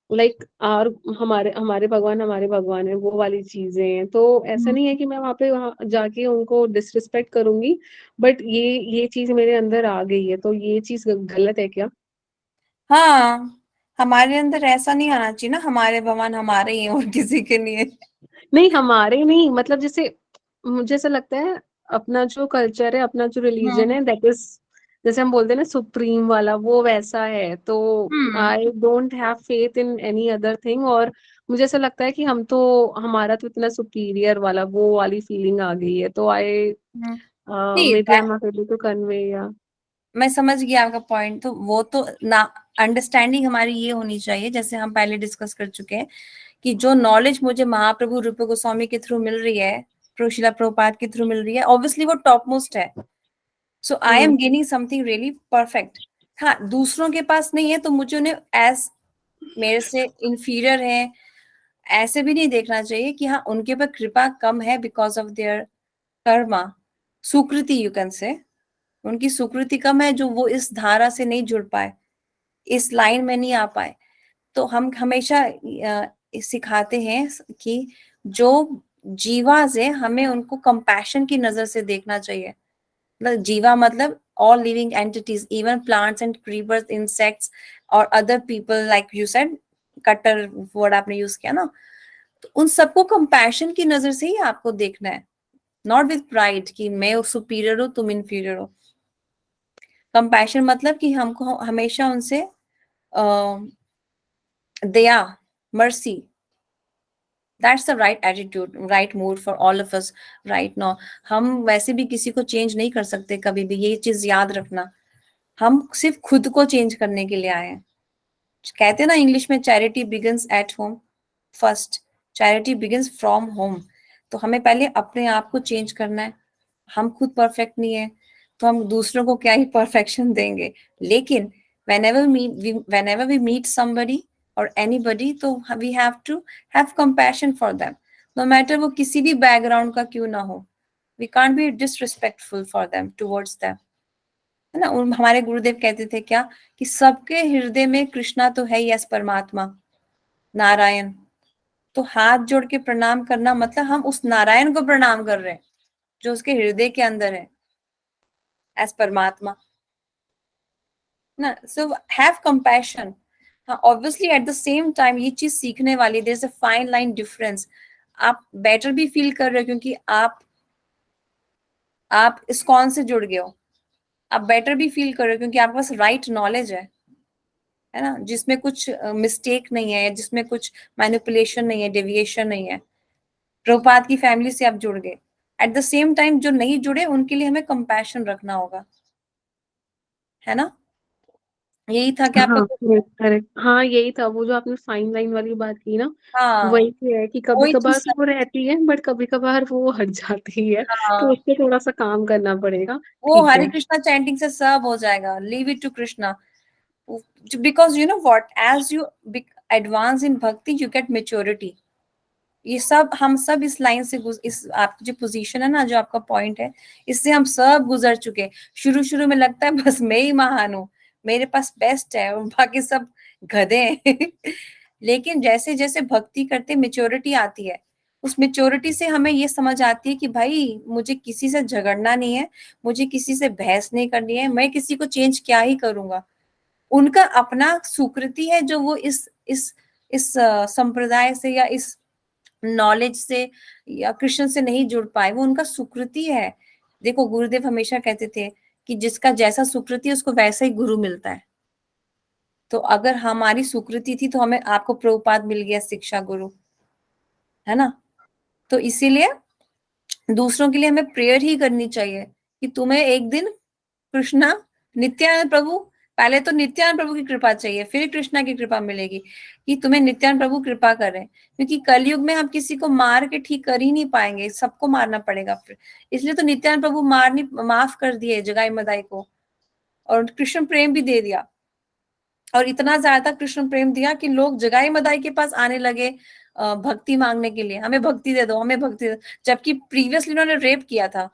लाइक और हमारे भगवान है, वो वाली चीजें हैं। तो ऐसा नहीं है कि मैं वहां जाके उनको डिसरिस्पेक्ट करूंगी, बट ये चीज मेरे अंदर आ गई है, तो ये चीज गलत है क्या? हाँ, हमारे अंदर ऐसा नहीं आना चाहिए ना, हमारे भगवान हमारे ही हैं और किसी के नहीं है। नहीं, हमारे नहीं, मतलब जैसे मुझे ऐसा लगता है अपना जो कल्चर है, अपना जो रिलीजन हम्म है, दैट इज, जैसे हम बोलते हैं ना सुप्रीम वाला, वो वैसा है। तो hmm I don't have faith in any other thing, और मुझे ऐसा लगता है कि हमारा तो इतना सुपीरियर वाला वो वाली फीलिंग आ गई है, तो आई हम्म। मे बी नहीं, I am not able to convey या। मैं समझ गया आपका पॉइंट। तो वो तो ना, अंडरस्टैंडिंग हमारी ये होनी चाहिए, जैसे हम पहले डिस्कस कर चुके हैं, कि जो नॉलेज मुझे महाप्रभु रूप गोस्वामी के थ्रू मिल रही है, शिला प्रभुपाद के थ्रू मिल रही है, ऑब्वियसली वो टॉप मोस्ट है। So I am gaining something really perfect. हाँ, दूसरों के पास नहीं है तो मुझे उन्हें एज मेरे से इंफीरियर है ऐसे भी नहीं देखना चाहिए, कि हाँ उनके ऊपर कृपा कम है because of their Karma, Sukriti you can say, उनकी सुकृति कम है जो वो इस धारा से नहीं जुड़ पाए, इस लाइन में नहीं आ पाए। तो हम हमेशा सिखाते हैं कि जो जीवाज है, हमें उनको कंपैशन की नजर से देखना चाहिए। मतलब जीवा मतलब all living entities, even plants and creepers, insects और other people like you said, cutter word आपने यूज किया ना, तो उन सबको कंपैशन की नजर से ही आपको देखना है, नॉट विद प्राइड कि मैं सुपीरियर हूँ तुम इंफीरियर हो। कंपैशन मतलब कि हमको हमेशा उनसे दया, mercy, that's the right attitude, right mood for all of us right now. हम वैसे भी किसी को चेंज नहीं कर सकते कभी भी, ये चीज याद रखना। हम सिर्फ खुद को चेंज करने के लिए आए हैं। कहते हैं ना इंग्लिश में, charity begins at home first, charity begins from home. तो हमें पहले अपने आप को चेंज करना है। हम खुद परफेक्ट नहीं है, तो हम दूसरों को क्या ही परफेक्शन देंगे। लेकिन whenever we meet somebody or anybody, तो we have to have compassion for them, no matter वो किसी भी बैकग्राउंड का क्यों ना हो। we can't be disrespectful for them, towards them, है ना। हमारे गुरुदेव कहते थे क्या, कि सबके हृदय में कृष्णा तो है ही, यस परमात्मा नारायण। तो हाथ जोड़ के प्रणाम करना मतलब हम उस नारायण को प्रणाम कर रहे हैं जो उसके हृदय के अंदर है, एस परमात्मा ना। So have compassion. हाँ, obviously at the same time ये चीज सीखने वाली, there is a fine line difference. आप बेटर भी फील कर रहे हो क्योंकि आप इस्कॉन से जुड़ गए हो, आप बेटर भी फील कर रहे हो क्योंकि आपके पास राइट नॉलेज है ना, जिसमें कुछ मिस्टेक नहीं है, जिसमें कुछ मैनिपुलेशन नहीं है, डेविएशन नहीं है। प्रभुपाद की फैमिली से आप जुड़ गए। एट द सेम टाइम जो नहीं जुड़े उनके लिए हमें कंपैशन रखना होगा, है ना। यही था कि आपका हाँ, करेक्ट, करेक्ट। हाँ, यही था, वो जो आपने फाइन लाइन वाली बात की ना, हाँ, वही पे है कि वही चीज कभी-कभार तो वो रहती है, बट कभी-कभार वो हट जाती है, तो हाँ, उसपे थोड़ा-सा काम करना पड़ेगा। वो ठीक हरे है। कृष्णा चैंटिंग से सब हो जाएगा, leave it to Krishna. Because you know what, as you advance in bhakti you gate maturity. ये सब हम सब इस लाइन से इस आपकी जो पोजीशन है ना, जो आपका पॉइंट है, इससे हम सब गुजर चुके। शुरू शुरू में लगता है बस मैं ही महान हूँ, मेरे पास बेस्ट है और बाकी सब गधे हैं। लेकिन जैसे जैसे भक्ति करते मेच्योरिटी आती है, उस मेच्योरिटी से हमें ये समझ आती है कि भाई मुझे किसी से झगड़ना नहीं है, मुझे किसी से बहस नहीं करनी है, मैं किसी को चेंज क्या ही करूंगा। उनका अपना सुकृति है जो वो इस संप्रदाय से या इस नॉलेज से या कृष्ण से नहीं जुड़ पाए, वो उनका सुकृति है। देखो गुरुदेव हमेशा कहते थे कि जिसका जैसा सुकृति है उसको वैसा ही गुरु मिलता है। तो अगर हमारी सुकृति थी तो हमें आपको प्रभुपाद मिल गया शिक्षा गुरु, है ना। तो इसीलिए दूसरों के लिए हमें प्रेयर ही करनी चाहिए कि तुम्हें एक दिन कृष्णा, नित्यानंद प्रभु, पहले तो नित्यानंद प्रभु की कृपा चाहिए, फिर कृष्णा की कृपा मिलेगी कि तुम्हें नित्यानंद प्रभु कृपा करें। क्योंकि कलयुग में हम किसी को मार के ठीक कर ही नहीं पाएंगे, सबको मारना पड़ेगा फिर। इसलिए तो नित्यानंद प्रभु माफ कर दिए जगाई मदाई को, और कृष्ण प्रेम भी दे दिया। और इतना ज्यादा कृष्ण प्रेम दिया कि लोग जगाई मदाई के पास आने लगे भक्ति मांगने के लिए, हमें भक्ति दे दो, हमें भक्ति दे दो। जबकि प्रीवियसली उन्होंने रेप किया था,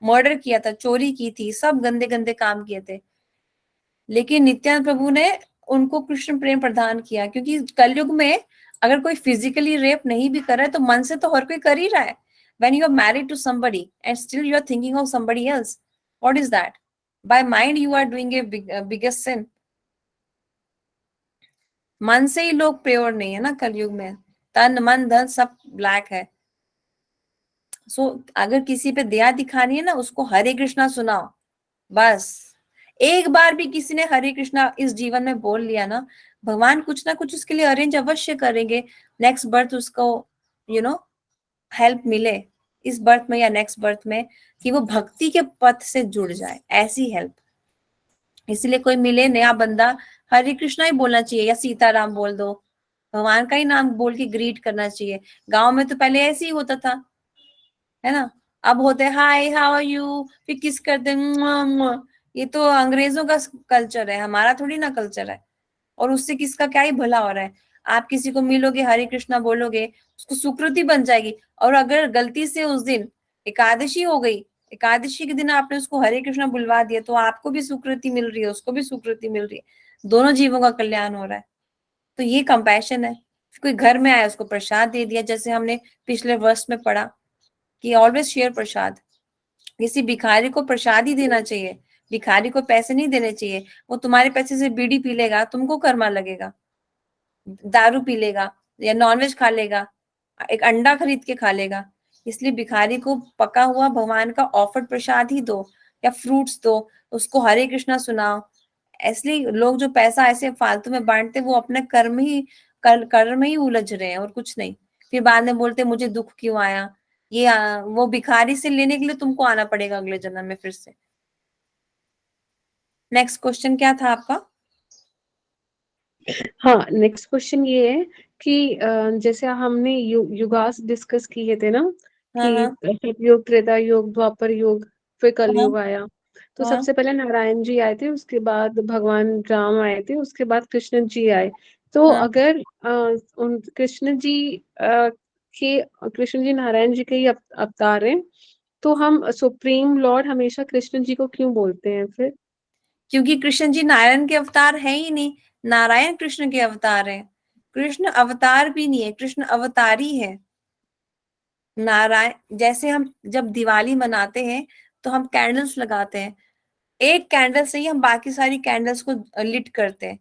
मर्डर किया था, चोरी की थी, सब गंदे गंदे काम किए थे। लेकिन नित्यानंद प्रभु ने उनको कृष्ण प्रेम प्रदान किया, क्योंकि कलयुग में अगर कोई फिजिकली रेप नहीं भी कर रहा है तो मन से तो हर कोई कर ही रहा है। when you are married to somebody and still you are thinking of somebody else, what is that? by mind you are doing a biggest sin। मन से ही लोग प्योर नहीं है ना कलयुग में, तन मन धन सब ब्लैक है। सो अगर किसी पे दया दिखानी है ना, उसको हरे कृष्णा सुनाओ बस। एक बार भी किसी ने हरे कृष्णा इस जीवन में बोल लिया ना, भगवान कुछ ना कुछ उसके लिए अरेंज अवश्य करेंगे। नेक्स्ट बर्थ उसको यू नो हेल्प मिले, इस बर्थ में या नेक्स्ट बर्थ में, कि वो भक्ति के पथ से जुड़ जाए, ऐसी हेल्प। इसलिए कोई मिले नया बंदा, हरे कृष्णा ही बोलना चाहिए या सीताराम बोल दो, भगवान का ही नाम बोल के ग्रीट करना चाहिए। गांव में तो पहले ऐसे ही होता था, है ना। अब होते हाय हाउ आर यू, फिर किस करते मुआ, मुआ। ये तो अंग्रेजों का कल्चर है, हमारा थोड़ी ना कल्चर है। और उससे किसका क्या ही भला हो रहा है। आप किसी को मिलोगे, हरे कृष्णा बोलोगे, उसको सुकृति बन जाएगी। और अगर गलती से उस दिन एकादशी हो गई, एकादशी के दिन आपने उसको हरे कृष्णा बुलवा दिया, तो आपको भी सुकृति मिल रही है, उसको भी सुकृति मिल रही है, दोनों जीवों का कल्याण हो रहा है। तो ये कंपैशन है। कोई घर में आया उसको प्रसाद दे दिया, जैसे हमने पिछले वर्ष में पढ़ा कि ऑलवेज शेयर प्रसाद। किसी भिखारी को प्रसाद ही देना चाहिए, भिखारी को पैसे नहीं देने चाहिए। वो तुम्हारे पैसे से बीड़ी पी लेगा, तुमको कर्मा लगेगा, दारू पी लेगा या नॉनवेज खा लेगा, एक अंडा खरीद के खा लेगा। इसलिए भिखारी को पका हुआ भगवान का ऑफर्ड प्रसाद ही दो, या फ्रूट्स दो, उसको हरे कृष्णा सुनाओ। इसलिए लोग जो पैसा ऐसे फालतू में बांटते, वो अपने कर्म ही उलझ रहे हैं और कुछ नहीं। फिर बाद में बोलते मुझे दुख क्यों आया। वो भिखारी से लेने के लिए तुमको आना पड़ेगा अगले जन्म में फिर से। नेक्स्ट क्वेश्चन क्या था आपका? हाँ, नेक्स्ट क्वेश्चन ये है कि जैसे हमने युगास डिस्कस किए थे ना, हाँ कि हाँ सतयुग, त्रेता युग, द्वापर युग, फिर हाँ कलयुग आया। तो हाँ सबसे पहले नारायण जी आए थे, उसके बाद भगवान राम आए थे, उसके बाद कृष्ण जी आए। तो हाँ। अगर उन कृष्ण जी नारायण जी के ही अवतार हैं, तो हम सुप्रीम लॉर्ड हमेशा कृष्ण जी को क्यों बोलते हैं फिर? क्योंकि कृष्ण जी नारायण के अवतार है ही नहीं, नारायण कृष्ण के अवतार हैं। कृष्ण अवतार भी नहीं है, कृष्ण अवतारी है। नारायण, जैसे हम जब दिवाली मनाते हैं तो हम कैंडल्स लगाते हैं, एक कैंडल से ही हम बाकी सारी कैंडल्स को लिट करते हैं।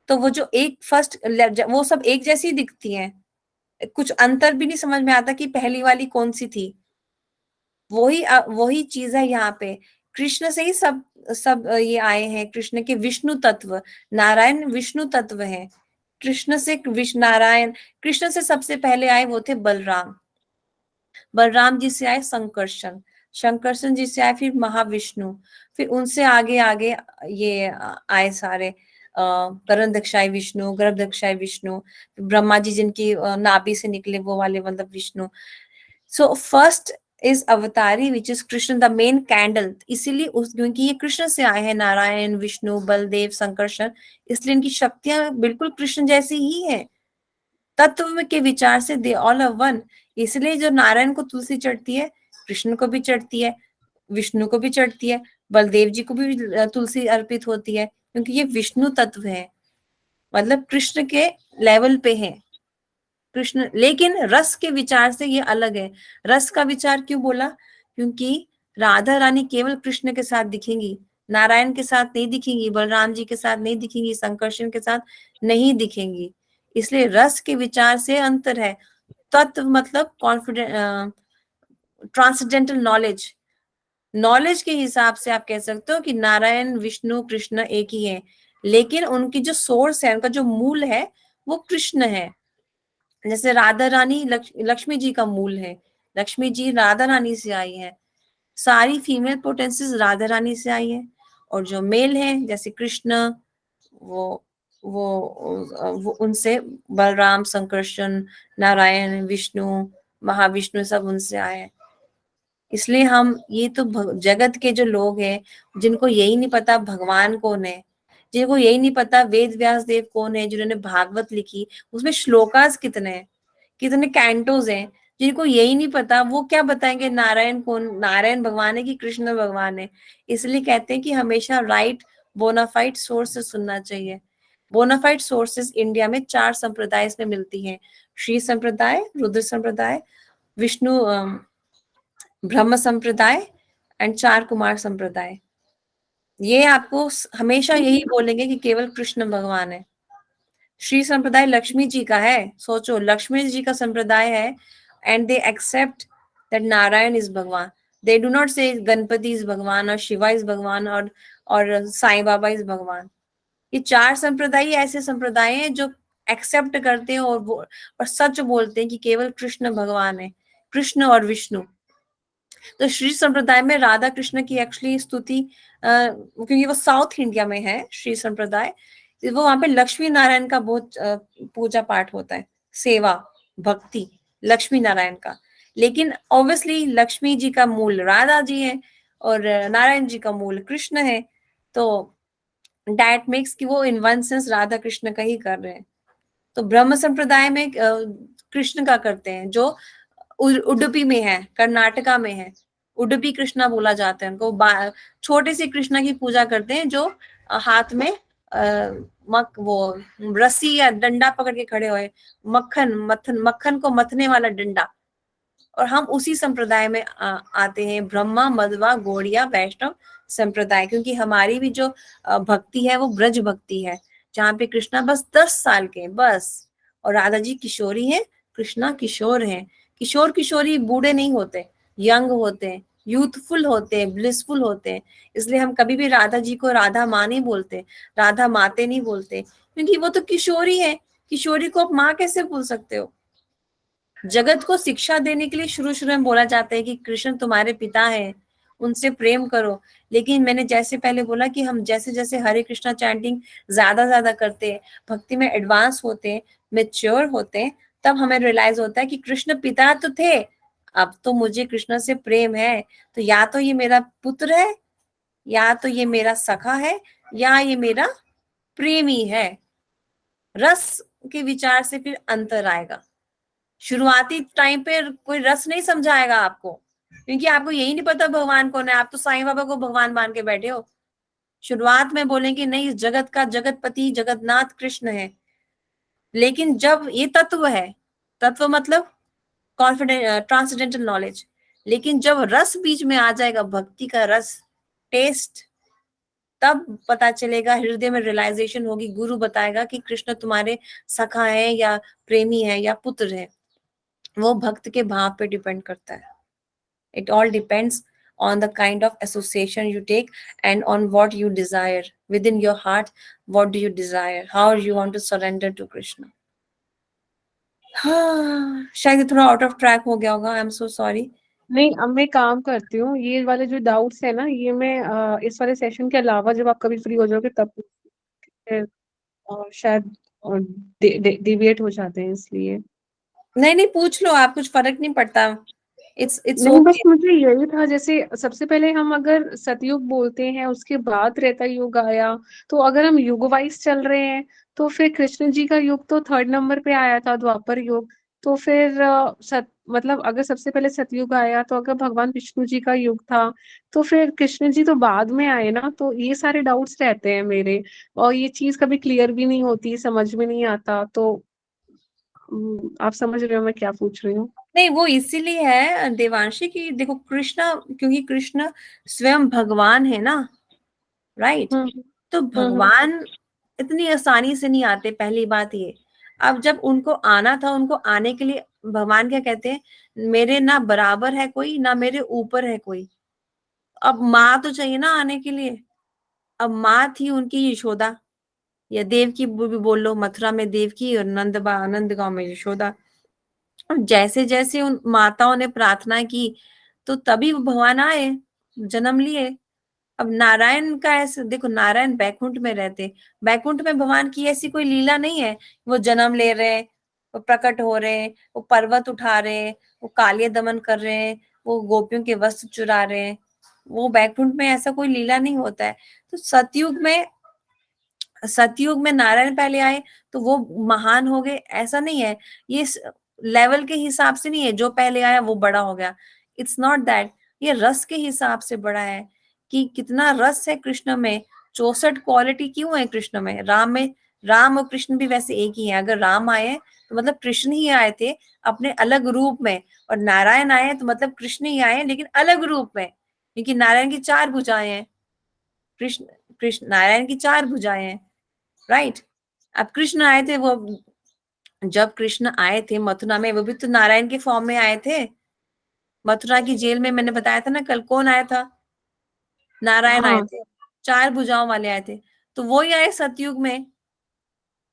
तो वो जो एक फर्स्ट, वो सब एक जैसी दिखती हैं, कुछ अंतर भी नहीं समझ में आता कि पहली वाली कौन सी थी। वही चीज है यहाँ पे। कृष्ण से ही सब सब ये आए हैं, कृष्ण के विष्णु तत्व। नारायण विष्णु तत्व है। कृष्ण से नारायण, कृष्ण से सबसे पहले आए वो थे बलराम, बलराम जी से आए संकर्षण, शंकरसन जी से आए फिर महाविष्णु, फिर उनसे आगे आगे ये आए सारे करण दक्षाई विष्णु, गर्भ दक्षाई विष्णु, ब्रह्मा जी जिनकी नाभि से निकले वो वाले मतलब विष्णु। सो फर्स्ट इज अवतारी which is Krishna the main candle, इसीलिए उस क्योंकि ये कृष्ण से आए हैं, नारायण विष्णु बलदेव संकर्षण, इसलिए इनकी शक्तियां बिल्कुल कृष्ण जैसी ही है। तत्व के विचार से दे ऑल आर वन, इसलिए जो नारायण को तुलसी चढ़ती है कृष्ण को भी चढ़ती है, विष्णु को भी चढ़ती है, बलदेव जी को भी तुलसी अर्पित होती है, क्योंकि ये विष्णु तत्व है, मतलब कृष्ण के लेवल पे है कृष्ण। लेकिन रस के विचार से ये अलग है। रस का विचार क्यों बोला? क्योंकि राधा रानी केवल कृष्ण के साथ दिखेंगी, नारायण के साथ नहीं दिखेंगी, बलराम जी के साथ नहीं दिखेंगी, संकर्षण के साथ नहीं दिखेंगी, इसलिए रस के विचार से अंतर है। तत्व मतलब कॉन्फिडेंट ट्रांसडेंटल नॉलेज, नॉलेज के हिसाब से आप कह सकते हो कि नारायण विष्णु कृष्ण एक ही है, लेकिन उनकी जो सोर्स है, उनका जो मूल है वो कृष्ण है। जैसे राधा रानी लक्ष्मी जी का मूल है, लक्ष्मी जी राधा रानी से आई है, सारी फीमेल पोटेंसीज राधा रानी से आई है, और जो मेल है जैसे कृष्ण वो वो उनसे बलराम संकर्षण नारायण विष्णु महाविष्णु सब उनसे आए हैं। इसलिए हम ये तो जगत के जो लोग हैं जिनको यही नहीं पता भगवान कौन है, जिनको यही नहीं पता वेद व्यास देव कौन है, जिन्होंने भागवत लिखी उसमें श्लोकास कितने हैं, कितने कैंटोज हैं, जिनको यही नहीं पता वो क्या बताएंगे नारायण कौन, नारायण भगवान है कि कृष्ण भगवान है। इसलिए कहते हैं कि हमेशा राइट बोनाफाइड सोर्स से सुनना चाहिए। बोनाफाइड सोर्सेस इंडिया में 4 संप्रदाय में मिलती हैं, श्री संप्रदाय, रुद्र संप्रदाय, विष्णु ब्रह्म संप्रदाय एंड 4 कुमार संप्रदाय। ये आपको हमेशा यही बोलेंगे कि केवल कृष्ण भगवान है। श्री संप्रदाय लक्ष्मी जी का है, सोचो लक्ष्मी जी का संप्रदाय है, and they accept that Narayan is Bhagwan, they do not से गणपति इज भगवान और शिवा इज भगवान और साईं बाबा इज भगवान। ये 4 संप्रदाय ऐसे संप्रदाय हैं जो एक्सेप्ट करते हैं और सच बोलते हैं कि केवल कृष्ण भगवान है, कृष्ण और विष्णु। तो श्री संप्रदाय में राधा कृष्ण की एक्चुअली स्तुति क्योंकि वो साउथ इंडिया में है श्री संप्रदाय, वो वहां पे लक्ष्मी नारायण का बहुत पूजा पाठ होता है, सेवा भक्ति लक्ष्मी नारायण का। लेकिन ऑब्वियसली लक्ष्मी जी का मूल राधा जी है और नारायण जी का मूल कृष्ण है, तो दैट मेक्स कि वो इन वन सेंस राधा कृष्ण का ही कर रहे हैं। तो ब्रह्म संप्रदाय में कृष्ण का करते हैं, जो उडुपी में है, कर्नाटका में है, उडुपी कृष्णा बोला जाता है उनको। छोटे से कृष्णा की पूजा करते हैं जो हाथ में वो रस्सी या डंडा पकड़ के खड़े हुए, मक्खन को मथने वाला डंडा। और हम उसी संप्रदाय में आते हैं, ब्रह्मा मध्वा गौड़िया वैष्णव संप्रदाय, क्योंकि हमारी भी जो भक्ति है वो ब्रज भक्ति है, जहाँ पे कृष्णा बस 10 साल के बस, और राधा जी किशोरी है, कृष्णा किशोर है। किशोर किशोरी बूढ़े नहीं होते, यंग होते हैं, यूथफुल होते हैं, ब्लिसफुल होते हैं। इसलिए हम कभी भी राधा जी को राधा माँ नहीं बोलते, राधा माते नहीं बोलते, क्योंकि वो तो किशोरी है। किशोरी को आप माँ कैसे बोल सकते हो? जगत को शिक्षा देने के लिए शुरू शुरू में बोला जाता है कि कृष्ण तुम्हारे पिता है, उनसे प्रेम करो। लेकिन मैंने जैसे पहले बोला कि हम जैसे जैसे हरे कृष्णा चैंटिंग ज्यादा करते हैं, भक्ति में एडवांस होते हैं, मेच्योर होते हैं, तब हमें रियलाइज होता है कि कृष्ण पिता तो थे, अब तो मुझे कृष्ण से प्रेम है, तो या तो ये मेरा पुत्र है, या तो ये मेरा सखा है, या ये मेरा प्रेमी है। रस के विचार से फिर अंतर आएगा। शुरुआती टाइम पे कोई रस नहीं समझाएगा आपको, क्योंकि आपको यही नहीं पता भगवान कौन है, आप तो साईं बाबा को भगवान मान के बैठे हो। शुरुआत में बोलेंगे नहीं, इस जगत का जगतपति जगन्नाथ कृष्ण है। लेकिन जब ये तत्व है, तत्व मतलब कॉन्फिडेंट ट्रांसडेंटल नॉलेज, लेकिन जब रस बीच में आ जाएगा, भक्ति का रस, टेस्ट, तब पता चलेगा, हृदय में रियलाइजेशन होगी, गुरु बताएगा कि कृष्ण तुम्हारे सखा है या प्रेमी है या पुत्र है। वो भक्त के भाव पे डिपेंड करता है। It all depends on the kind of association you take and on what you desire within your heart. What do you desire? How you want to surrender to Krishna? हाँ, शायद थोड़ा आउट ऑफ ट्रैक हो गया होगा, I am so sorry. नहीं, अब मैं काम करती हूँ, ये वाले जो डाउट्स है ना, ये मैं इस वाले सेशन के अलावा जब आप कभी फ्री हो जाओगे तब फिर शायद डिविएट हो जाते हैं इसलिए। नहीं नहीं, पूछ लो आप, कुछ फर्क नहीं पड़ता। इट्स नहीं, बस ओके। मुझे यही था, जैसे सबसे पहले हम अगर सतयुग बोलते हैं, उसके बाद त्रेता युग आया, तो अगर हम युग वाइज चल रहे हैं तो फिर कृष्ण जी का युग तो 3rd नंबर पे आया था, द्वापर युग। तो फिर मतलब अगर सबसे पहले सतयुग आया, तो अगर भगवान विष्णु जी का युग था, तो फिर कृष्ण जी तो बाद में आए ना। तो ये सारे डाउट्स रहते हैं मेरे, और ये चीज कभी क्लियर भी नहीं होती, समझ में नहीं आता। तो आप समझ रहे हो मैं क्या पूछ रही हूँ? नहीं, वो इसीलिए है देवांशी की, देखो कृष्ण, क्योंकि कृष्ण स्वयं भगवान है ना, राइट। हम्म। तो हम्म। भगवान इतनी आसानी से नहीं आते, पहली बात ये। अब जब उनको आना था, उनको आने के लिए भगवान क्या कहते हैं, मेरे ना बराबर है कोई, ना मेरे ऊपर है कोई। अब माँ तो चाहिए ना आने के लिए। अब माँ थी उनकी यशोदा, या देव की भी बोल लो, मथुरा में देव की और नंद गांव में यशोदा। और जैसे जैसे उन माताओं ने प्रार्थना की, तो तभी वो भगवान आए, जन्म लिए। अब नारायण का ऐसे देखो, नारायण बैकुंठ में रहते, बैकुंठ में भगवान की ऐसी कोई लीला नहीं है। वो जन्म ले रहे, वो प्रकट हो रहे, वो पर्वत उठा रहे, वो कालिय दमन कर रहे हैं, वो गोपियों के वस्त्र चुरा रहे हैं। वो बैकुंठ में ऐसा कोई लीला नहीं होता है। तो सतयुग में नारायण पहले आए तो वो महान हो गए, ऐसा नहीं है। ये लेवल के हिसाब से नहीं है, जो पहले आया वो बड़ा हो गया। It's not that. ये रस के हिसाब से बड़ा है, कि कितना रस है कृष्ण में। 64 क्वालिटी क्यों है कृष्ण में, राम में। राम और कृष्ण भी वैसे एक ही है। अगर राम आए तो मतलब कृष्ण ही आए थे अपने अलग रूप में, और नारायण आए तो मतलब कृष्ण ही आए लेकिन अलग रूप में, क्योंकि नारायण की 4 भुजाएं हैं। कृष्ण कृष्ण नारायण की 4 भुजाएं हैं, राइट। अब कृष्ण आए थे वो, जब कृष्ण आए थे मथुरा में, वो भी तो नारायण के फॉर्म में आए थे। मथुरा की जेल में मैंने बताया था ना कल, कौन आया था, नारायण आए हाँ, थे। 4 भुजाओं वाले आए थे, तो वो ही आए सतयुग में।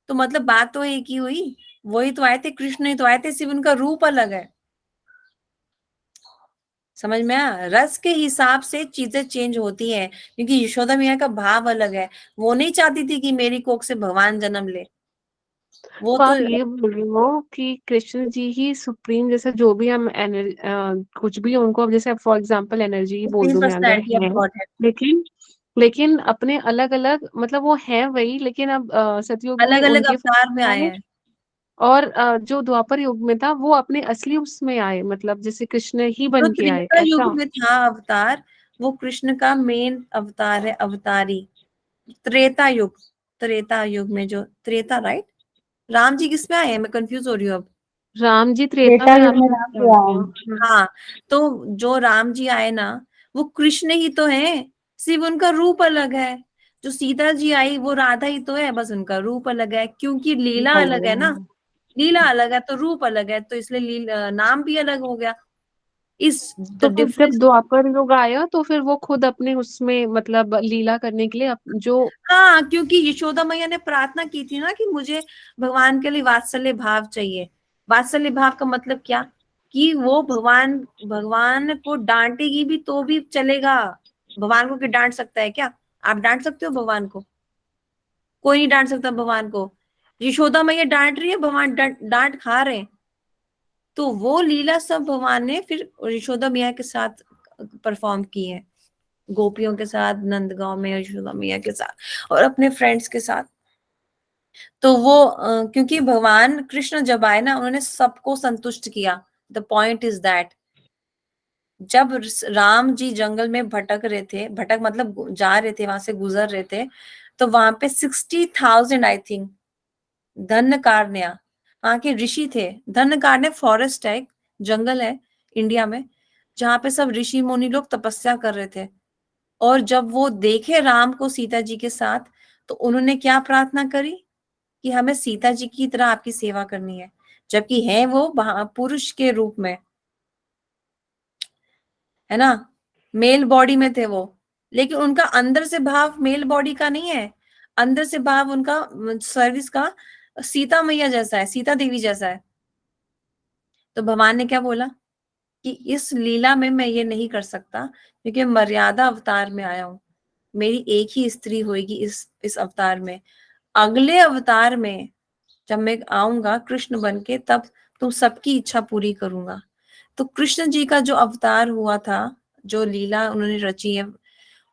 तो मतलब बात तो एक ही हुई, वही तो आए थे, कृष्ण ही तो आए थे, सिर्फ उनका रूप अलग है। समझ में आया, रस के हिसाब से चीजें चेंज होती हैं, क्योंकि यशोदा मैया का भाव अलग है। वो नहीं चाहती थी कि मेरी कोख से भगवान जन्म ले। वो तो तो आप ये बोल रहे हो कि कृष्ण जी ही सुप्रीम, जैसे जो भी हम कुछ भी उनको, अब जैसे फॉर एग्जांपल एनर्जी ही बोल सुप्रीम दूं मैं अगर पर्सनैलिटी ऑफ है, गॉड है, लेकिन लेकिन अपने अलग अलग, मतलब वो है वही, लेकिन अब सतयुग में अलग अलग उनके अवतार में form आए आए, हैं। और जो द्वापर युग में था वो अपने असली उसमें आए, मतलब जैसे कृष्ण ही जो बन के आए त्रेता युग ऐसा। में था अवतार, वो कृष्ण का मेन अवतार है, अवतारी। त्रेता युग, त्रेता युग में जो त्रेता, राइट। राम जी किस में आए हैं, मैं कंफ्यूज हो रही हूँ अब। राम जी त्रेता त्रेता में युग आप में राम जी आए हैं। हाँ, तो जो राम जी आए ना, वो कृष्ण ही तो हैं, सिर्फ उनका रूप अलग है। जो सीता जी आई वो राधा ही तो है, बस उनका रूप अलग है, क्योंकि लीला अलग है ना। लीला अलग है तो रूप अलग है, तो इसलिए नाम भी अलग हो गया। इस द तो फिर जब डिफरेंस। द्वापर युग आया तो फिर वो खुद अपने उसमें मतलब लीला करने के लिए जो। हाँ, क्योंकि यशोदा मैया ने प्रार्थना की थी ना कि मुझे भगवान के लिए वात्सल्य भाव चाहिए। वात्सल्य भाव का मतलब क्या, कि वो भगवान भगवान को डांटेगी भी तो भी चलेगा। भगवान को कि डांट सकता है क्या, आप डांट सकते हो भगवान को? कोई नहीं डांट सकता भगवान को। यशोदा मैया डांट रही है, भगवान डांट खा रहे हैं। तो वो लीला सब भगवान ने फिर यशोदा मैया के साथ परफॉर्म की है, गोपियों के साथ, नंदगांव में यशोदा मैया के साथ, और अपने फ्रेंड्स के साथ। तो वो क्योंकि भगवान कृष्ण जब आए ना, उन्होंने सबको संतुष्ट किया। द पॉइंट इज दैट, जब राम जी जंगल में भटक रहे थे, भटक मतलब जा रहे थे, वहां से गुजर रहे थे, तो वहां पे 60,000 आई थिंक धन्यकारण्या, वहां के ऋषि थे। धन्यकारण्य फॉरेस्ट है, एक जंगल है इंडिया में, जहाँ पे सब ऋषि मुनि लोग तपस्या कर रहे थे। और जब वो देखे राम को सीता जी के साथ, तो उन्होंने क्या प्रार्थना करी, कि हमें सीता जी की तरह आपकी सेवा करनी है। जबकि है वो पुरुष के रूप में, है ना, मेल बॉडी में थे वो, लेकिन उनका अंदर से भाव मेल बॉडी का नहीं है। अंदर से भाव उनका सर्विस का सीता मैया जैसा है, सीता देवी जैसा है। तो भगवान ने क्या बोला, कि इस लीला में मैं ये नहीं कर सकता क्योंकि मर्यादा अवतार में आया हूं, मेरी एक ही स्त्री होगी इस अवतार में, अगले अवतार में जब मैं आऊंगा कृष्ण बन के तब तुम सबकी इच्छा पूरी करूंगा। तो कृष्ण जी का जो अवतार हुआ था, जो लीला उन्होंने रची है,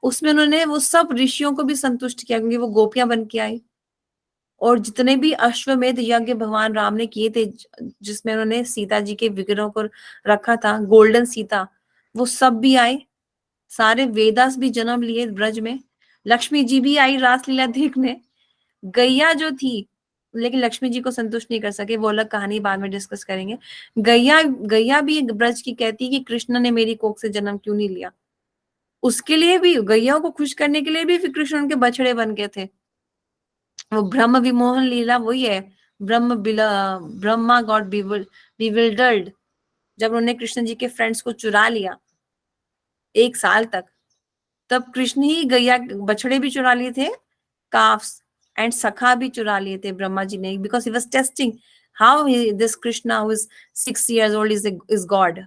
उसमें उन्होंने वो सब ऋषियों को भी संतुष्ट किया क्योंकि वो गोपियां बन के आई, और जितने भी अश्वमेध यज्ञ भगवान राम ने किए थे जिसमें उन्होंने सीता जी के विग्रह को रखा था, गोल्डन सीता, वो सब भी आए, सारे वेदास भी जन्म लिए ब्रज में, लक्ष्मी जी भी आई रासलीला देखने, गैया जो थी, लेकिन लक्ष्मी जी को संतुष्ट नहीं कर सके, वो अलग कहानी बाद में डिस्कस करेंगे। गैया गैया भी ब्रज की कहती कि कृष्ण ने मेरी कोख से जन्म क्यों नहीं लिया, उसके लिए भी, गैया को खुश करने के लिए भी फिर कृष्ण उनके बछड़े बन गए थे। वो ब्रह्म विमोहन लीला वही है, ब्रह्मा गॉट बिविल्डर्ड, जब उन्होंने कृष्ण जी के फ्रेंड्स को चुरा लिया 1 साल तक, तब कृष्ण ही गैया बछड़े भी चुरा लिए थे, काफ्स एंड सखा भी चुरा लिए थे ब्रह्मा जी ने, because he was testing how this Krishna who is 6 years old is God,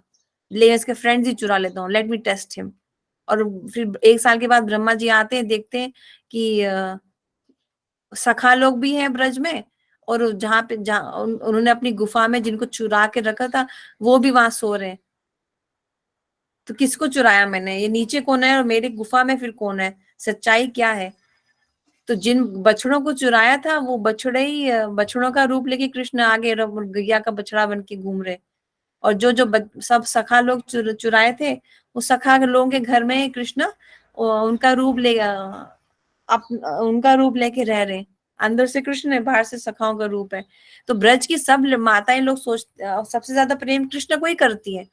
ले इसके फ्रेंड्स ही चुरा लेता हूँ, लेट मी टेस्ट हिम। और फिर 1 साल के बाद ब्रह्मा जी आते हैं, देखते हैं कि सखा लोग भी हैं ब्रज में, और जहाँ उन्होंने अपनी गुफा में जिनको चुरा के रखा था वो भी वहां सो रहे हैं। तो किसको चुराया मैंने, ये नीचे कौन है और मेरी गुफा में फिर कौन है, सच्चाई क्या है? तो जिन बछड़ों को चुराया था वो बछड़े ही बछड़ों का रूप लेके कृष्ण आगे गैया का बछड़ा बन के घूम रहे, और जो जो सब सखा लोग चुराए थे, वो सखा लोगों के घर में कृष्ण उनका रूप ले उनका रूप लेके रह रहे, अंदर से कृष्ण है, बाहर से सखाओं का रूप है। तो ब्रज की सब माताएं लोग सबसे ज्यादा प्रेम कृष्ण को ही करती है,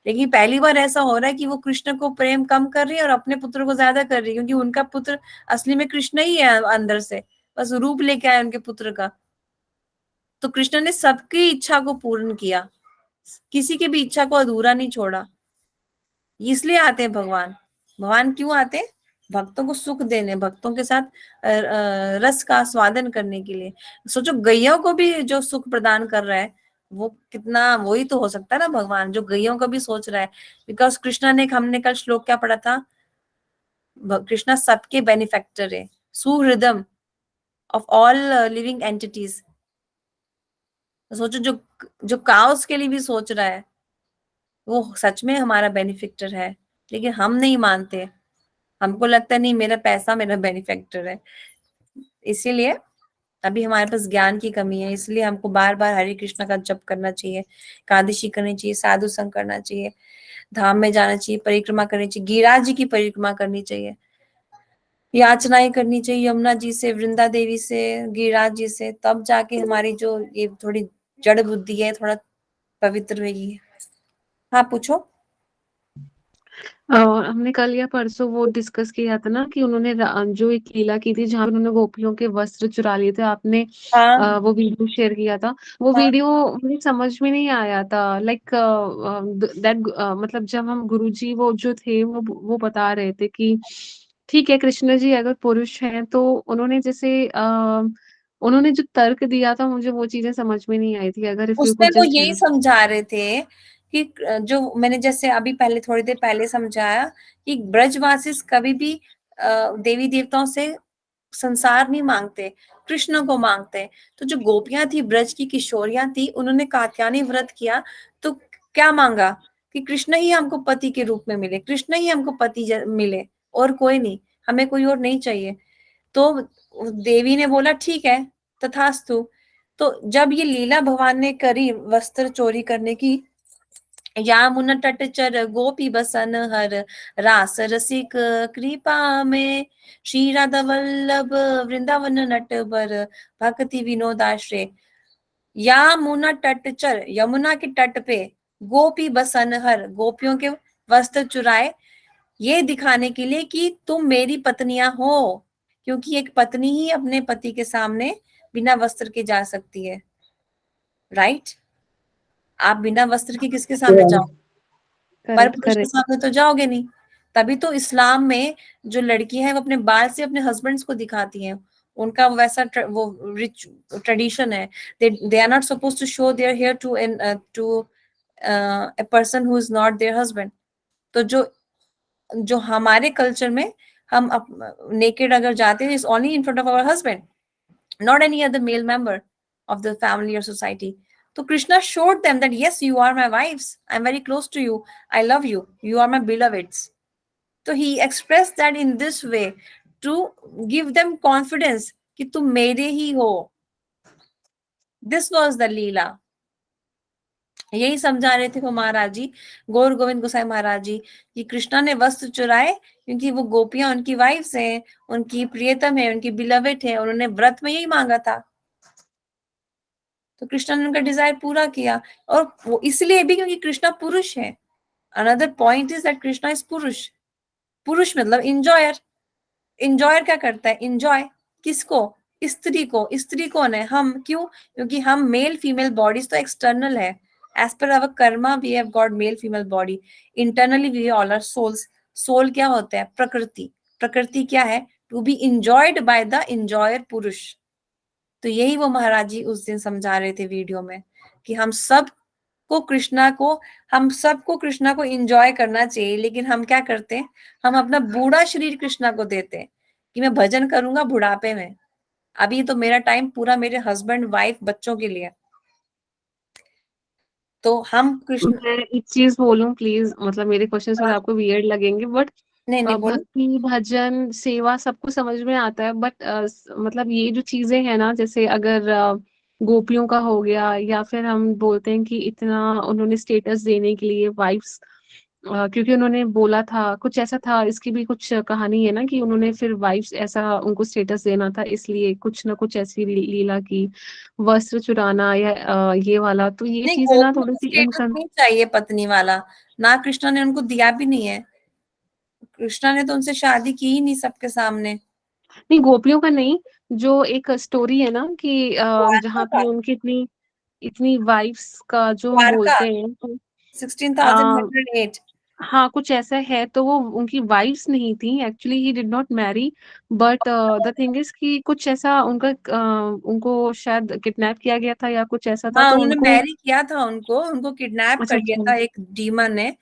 लेकिन पहली बार ऐसा हो रहा है कि वो कृष्ण को प्रेम कम कर रही है और अपने पुत्र को ज्यादा कर रही है, क्योंकि उनका पुत्र असली में कृष्ण ही है अंदर से, बस रूप लेके आए उनके पुत्र का। तो कृष्ण ने सबकी इच्छा को पूर्ण किया, किसी की भी इच्छा को अधूरा नहीं छोड़ा। इसलिए आते हैं भगवान। भगवान क्यों आते हैं? भक्तों को सुख देने, भक्तों के साथ रस का स्वादन करने के लिए। सोचो गैया को भी जो सुख प्रदान कर रहा है, वो कितना, वही तो हो सकता है ना भगवान, जो गैयों को भी सोच रहा है। बिकॉज कृष्णा ने, हमने कल श्लोक क्या पढ़ा था, कृष्णा सबके बेनिफैक्टर है, सुहृदम ऑफ ऑल लिविंग एंटिटीज। सोचो जो जो काउस के लिए भी सोच रहा है, वो सच में हमारा बेनिफिक्टर है, लेकिन हम नहीं मानते, हमको लगता नहीं मेरा पैसा मेरा बेनिफैक्टर है। इसीलिए अभी हमारे पास ज्ञान की कमी है, इसलिए हमको बार बार हरे कृष्ण का जप करना चाहिए, एकादशी करनी चाहिए, साधु संग करना चाहिए, धाम में जाना चाहिए, परिक्रमा करनी चाहिए, गिरिराज जी की परिक्रमा करनी चाहिए, याचनाएं करनी चाहिए यमुना जी से, वृंदा देवी से, गिरिराज जी से, तब जाके हमारी जो ये थोड़ी जड़ बुद्धि है थोड़ा पवित्र होगी। हाँ पूछो। और हमने कल या परसों वो डिस्कस किया था ना कि उन्होंने जो एक लीला की थी जहाँ उन्होंने गोपियों के वस्त्र चुरा लिए थे, आपने हाँ वो वीडियो शेयर किया था। वो हाँ वीडियो मुझे समझ में नहीं आया था, लाइक दैट, मतलब जब हम गुरुजी वो जो थे वो बता रहे थे कि ठीक है कृष्ण जी अगर पुरुष हैं तो उन्होंने जैसे उन्होंने जो तर्क दिया था मुझे वो चीजें समझ में नहीं आई थी, अगर इफ यू उसमें कुड वो जस्ट यही हेल्प। समझा रहे थे कि जो मैंने जैसे अभी पहले थोड़ी देर पहले समझाया कि ब्रजवासी कभी भी देवी देवताओं से संसार नहीं मांगते, कृष्ण को मांगते। तो जो गोपियां थी, ब्रज की किशोरियां थी, उन्होंने कात्यायनी व्रत किया, तो क्या मांगा कि कृष्ण ही हमको पति के रूप में मिले, कृष्ण ही हमको पति मिले, और कोई नहीं, हमें कोई और नहीं चाहिए। तो देवी ने बोला ठीक है, तथास्तु। तो जब ये लीला भगवान ने करी वस्त्र चोरी करने की, यामुन तटचर गोपी बसन हर, रास रसिक कृपा में, श्री राधा वल्लभ वृंदावन नटवर, भक्ति विनोदाश्रय। यामुना तटचर, यमुना के तट पे गोपी बसन हर, गोपियों के वस्त्र चुराए, ये दिखाने के लिए कि तुम मेरी पत्नियां हो, क्योंकि एक पत्नी ही अपने पति के सामने बिना वस्त्र के जा सकती है, राइट? आप बिना वस्त्र के किसके सामने जाओ? पर करेक्ट पुरुष के करेक्ट। सामने तो जाओगे नहीं। तभी तो इस्लाम में जो लड़कियां हैं वो अपने बाल से अपने हस्बैंड्स को दिखाती हैं, उनका वैसा वो रिच ट्रेडिशन है। They are not suppose to show their hair to a person who is not their husband. तो जो हमारे कल्चर में हम नेकेड अगर जाते हैं, is only in front of our husband, not any other male member of the family or society. So Krishna showed them that yes, you are my wives, I'm very close to you, I love you, you are my beloveds. So he expressed that in this way to give them confidence कि तुम मेरे ही हो. This was the लीला. यही समझा रहे थे वो महाराज जी, गौर गोविंद गोसाई महाराज जी, कि कृष्णा ने वस्त्र चुराए क्योंकि वो गोपियां उनकी वाइफ्स हैं, उनकी प्रियतम है, उनकी बिलवेड है, उन्होंने व्रत में यही मांगा था, तो कृष्णा ने उनका डिजायर पूरा किया. और वो इसलिए भी क्योंकि कृष्णा पुरुष है. Another point is that Krishna is पुरुष. पुरुष मतलब इंजॉयर. इंजॉयर क्या करता है? इंजॉय किसको? स्त्री को. स्त्री कौन है? हम. क्यों? क्योंकि हम मेल फीमेल बॉडीज तो एक्सटर्नल है. As per our karma we have got male female body. Internally we all are souls. Soul क्या होता है? प्रकृति. प्रकृति क्या है? To be enjoyed by the enjoyer Purusha. तो यही वो महाराज जी उस दिन समझा रहे थे वीडियो में कि हम सबको कृष्णा को एंजॉय करना चाहिए, लेकिन हम क्या करते हैं? हम अपना बूढ़ा शरीर कृष्णा को देते हैं कि मैं भजन करूंगा बुढ़ापे में. अभी तो मेरा टाइम पूरा मेरे हस्बैंड वाइफ बच्चों के लिए. तो हम कृष्ण. मैं एक चीज बोलूं प्लीज, मतलब मेरे क्वेश्चन थोड़े आपको वियर्ड लगेंगे, बट नहीं बोलो. भक्ति भजन सेवा सबको समझ में आता है, बट मतलब ये जो चीजें हैं ना, जैसे अगर गोपियों का हो गया, या फिर हम बोलते हैं कि इतना उन्होंने स्टेटस देने के लिए वाइफ्स, क्योंकि उन्होंने बोला था कुछ ऐसा था, इसकी भी कुछ कहानी है ना, कि उन्होंने फिर वाइफ्स ऐसा उनको स्टेटस देना था, इसलिए कुछ ना कुछ ऐसी लीला की, वस्त्र चुराना या ये वाला, तो ये नहीं, चीजें ना गोपियों थोड़ी को सी स्टेटस नहीं चाहिए पत्नी वाला. ना कृष्णा ने उनको दिया भी नहीं है. कृष्णा ने तो उनसे शादी की ही नहीं सबके सामने. नहीं, गोपियों का नहीं, जो एक स्टोरी है ना कि द्वारका जहाँ का. पे उनकी इतनी इतनी वाइफ्स का जो हम द्वारका बोलते हैं तो 16,108. हाँ कुछ ऐसा है, तो वो उनकी वाइफ्स नहीं थी actually, he did not marry, but the thing is कि कुछ ऐसा उनका उनको शायद किडनैप किया गया था या कुछ ऐसा था, हाँ, तो उन्होंने उनको मैरी किया था, उनको किडनैप अच्छा कर लिया अच्छा। था एक डीमन ने.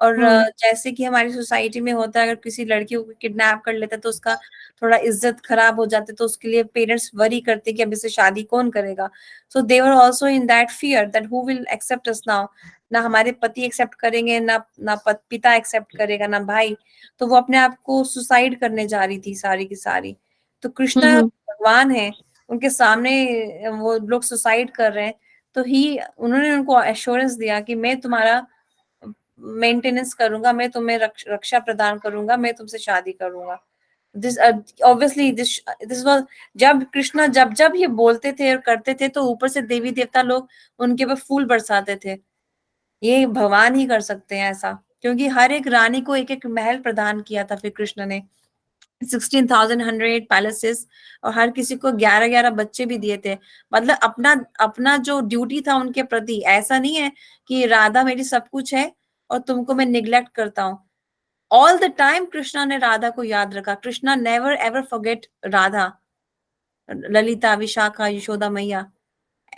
और हम्म जैसे कि हमारी सोसाइटी में होता है, अगर किसी लड़की को किडनैप कर लेता है तो उसका थोड़ा इज्जत खराब हो जाती है, तो उसके लिए पेरेंट्स वरी करते हैं कि अब इसे शादी कौन करेगा. So they were also in that fear that who will accept us now. ना हमारे पति एक्सेप्ट करेंगे, ना पिता एक्सेप्ट करेगा, ना भाई. तो वो अपने आप को सुसाइड करने जा रही थी सारी की सारी. तो कृष्णा हम्म भगवान है, उनके सामने वो लोग सुसाइड कर रहे हैं, तो उन्होंने उनको एश्योरेंस दिया कि मैं तुम्हारा मेंटेनेंस करूंगा, मैं तुम्हें रक्षा प्रदान करूंगा, मैं तुमसे शादी करूंगा. This obviously this was. जब कृष्णा जब जब ये बोलते थे और करते थे, तो ऊपर से देवी देवता लोग उनके पे फूल बरसाते थे. ये भगवान ही कर सकते हैं ऐसा, क्योंकि हर एक रानी को एक एक महल प्रदान किया था फिर कृष्ण ने. 16,108 पैलेसेस, और हर किसी को 11-11 बच्चे भी दिए थे. मतलब अपना अपना जो ड्यूटी था उनके प्रति, ऐसा नहीं है कि राधा मेरी सब कुछ है और तुमको मैं निग्लेक्ट करता हूँ. ऑल द टाइम कृष्णा ने राधा को याद रखा. Krishna never ever forget Radha, Lalita, Vishakha, Yashoda मैया.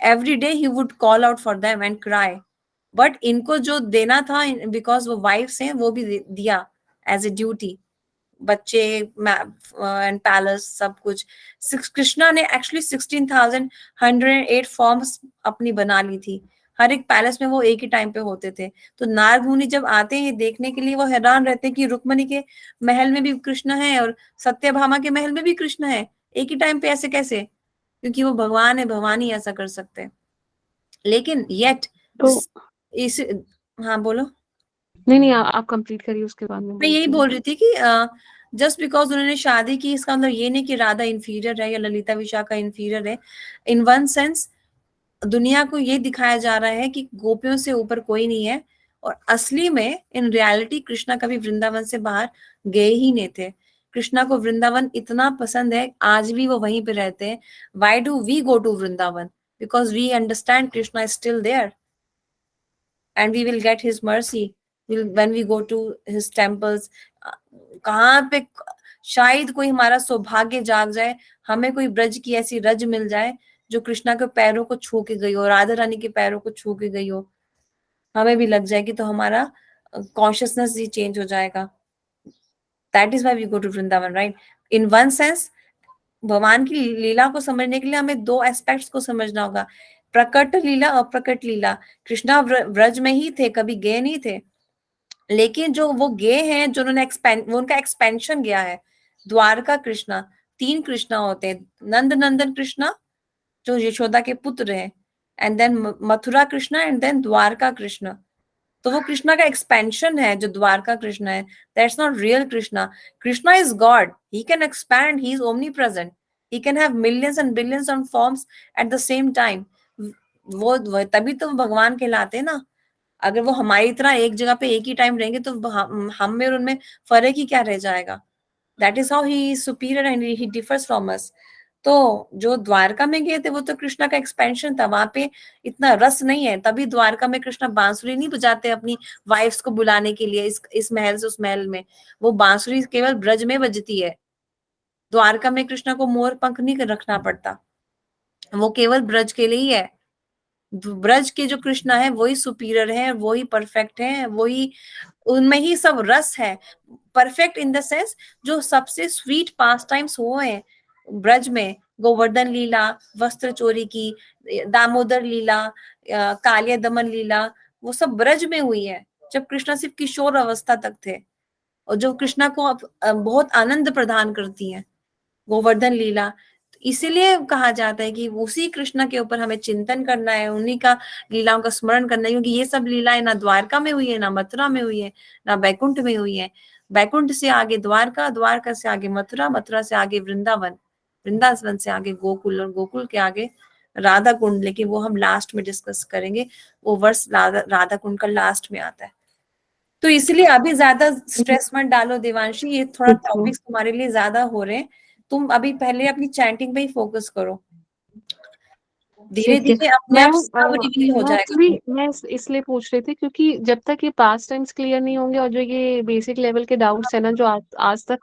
Every day he would call out for them and cry. But इनको जो देना था, बिकॉज वो वाइफ्स हैं, वो भी दिया एज ए ड्यूटी. बच्चे एंड पैलेस सब कुछ. कृष्णा ने एक्चुअली 16,108 फॉर्म्स अपनी बना ली थी. हर एक पैलेस में वो एक ही टाइम पे होते थे. तो नारद मुनि जब आते हैं देखने के लिए, वो हैरान रहते हैं कि रुक्मणी के महल में भी कृष्ण है और सत्यभामा के महल में भी कृष्ण है एक ही टाइम पे. ऐसे कैसे? क्योंकि वो भगवान है, भगवान ही ऐसा कर सकते हैं. लेकिन येट तो इस. हाँ बोलो. नहीं, आप कंप्लीट करिए, उसके बाद में मैं यही बोलती हूँ. बोल रही थी कि जस्ट बिकॉज उन्होंने शादी की, इसका मतलब ये नहीं कि राधा इंफीरियर है या ललिता विशाखा इंफीरियर है. इन वन सेंस दुनिया को ये दिखाया जा रहा है कि गोपियों से ऊपर कोई नहीं है. और असली में इन रियलिटी कृष्णा कभी वृंदावन से बाहर गए ही नहीं थे. कृष्णा को वृंदावन इतना पसंद है, आज भी वो वहीं पे रहते हैं. Why do we go to Vrindavan? Because we understand Krishna is still there and we will get his mercy when we go to his temples. कहाँ पे शायद कोई हमारा सौभाग्य जाग जाए, हमें कोई ब्रज की ऐसी रज मिल जाए जो कृष्णा के पैरों को छू के गई हो, राधा रानी के पैरों को छू के गई हो. हमें भी लग जाएगी तो हमारा कॉन्शियसनेस ही चेंज हो जाएगा। That is why we go to Vrindavan, right? In one sense भगवान की लीला को समझने के लिए हमें दो एस्पेक्ट्स को समझना होगा, प्रकट लीला, अप्रकट लीला। कृष्णा व्रज में ही थे, कभी गए नहीं थे, लेकिन जो वो गए हैं, जो उन्होंने वो उनका एक्सपेंशन गया है। द्वारका कृष्णा, तीन कृष्णा होते हैं, नंद नंदन कृष्णा जो यशोदा के पुत्र हैं, and then Mathura Krishna, and then Dwarka Krishna. तो वो कृष्णा का एक्सपेंशन है जो द्वारका कृष्णा है। That's not real Krishna. Krishna is God, he can expand, he is omni present, he can have millions and billions of forms eight the same time. वो तभी तो भगवान कहलाते हैं ना। अगर वो हमारी तरह एक जगह पे एक ही टाइम रहेंगे तो हम में और उनमें फर्क ही क्या रह जाएगा। That is how he is superior and he differs from us. तो जो द्वारका में गए थे वो तो कृष्णा का एक्सपेंशन था, वहां पे इतना रस नहीं है, तभी द्वारका में कृष्णा बांसुरी नहीं बजाते अपनी वाइफ्स को बुलाने के लिए इस महल से उस महल में। वो बांसुरी केवल ब्रज में बजती है। द्वारका में कृष्णा को मोर पंख नहीं रखना पड़ता, वो केवल ब्रज के लिए ही है। ब्रज के जो कृष्णा है वही सुपीरियर है, वही परफेक्ट है, वही उनमें ही सब रस है। परफेक्ट इन द सेंस जो सबसे स्वीट पास टाइम्स हुए हैं ब्रज में, गोवर्धन लीला, वस्त्र चोरी की, दामोदर लीला, कालिया दमन लीला, वो सब ब्रज में हुई है जब कृष्णा सिर्फ किशोर अवस्था तक थे, और जो कृष्णा को बहुत आनंद प्रदान करती है गोवर्धन लीला। इसीलिए कहा जाता है कि उसी कृष्ण के ऊपर हमें चिंतन करना है, उन्हीं का लीलाओं का स्मरण करना है, क्योंकि ये सब लीलाएं ना द्वारका में हुई है, ना मथुरा में हुई है, ना बैकुंठ में हुई है। बैकुंठ से आगे द्वारका, द्वारका से आगे मथुरा, मथुरा से आगे वृंदावन, वृंदावन से आगे गोकुल, और गोकुल के आगे राधा कुंड। लेकिन वो हम लास्ट में डिस्कस करेंगे, वो वर्ष राधा कुंड का लास्ट में आता है। तो इसलिए अभी ज्यादा स्ट्रेस मत डालो देवांशी, ये थोड़ा ठीक है टॉपिक्स तुम्हारे लिए ज्यादा हो रहे हैं। तुम अभी पहले अपनी चैंटिंग पे ही फोकस करो, धीरे ठीक है। धीरे अपने आप सब रिवील हो मैं जाएगा। एक्चुअली मैं इसलिए पूछ रही थी क्योंकि जब तक ये पास्ट टाइम्स क्लियर नहीं होंगे और जो ये बेसिक लेवल के डाउट्स है ना जो आज तक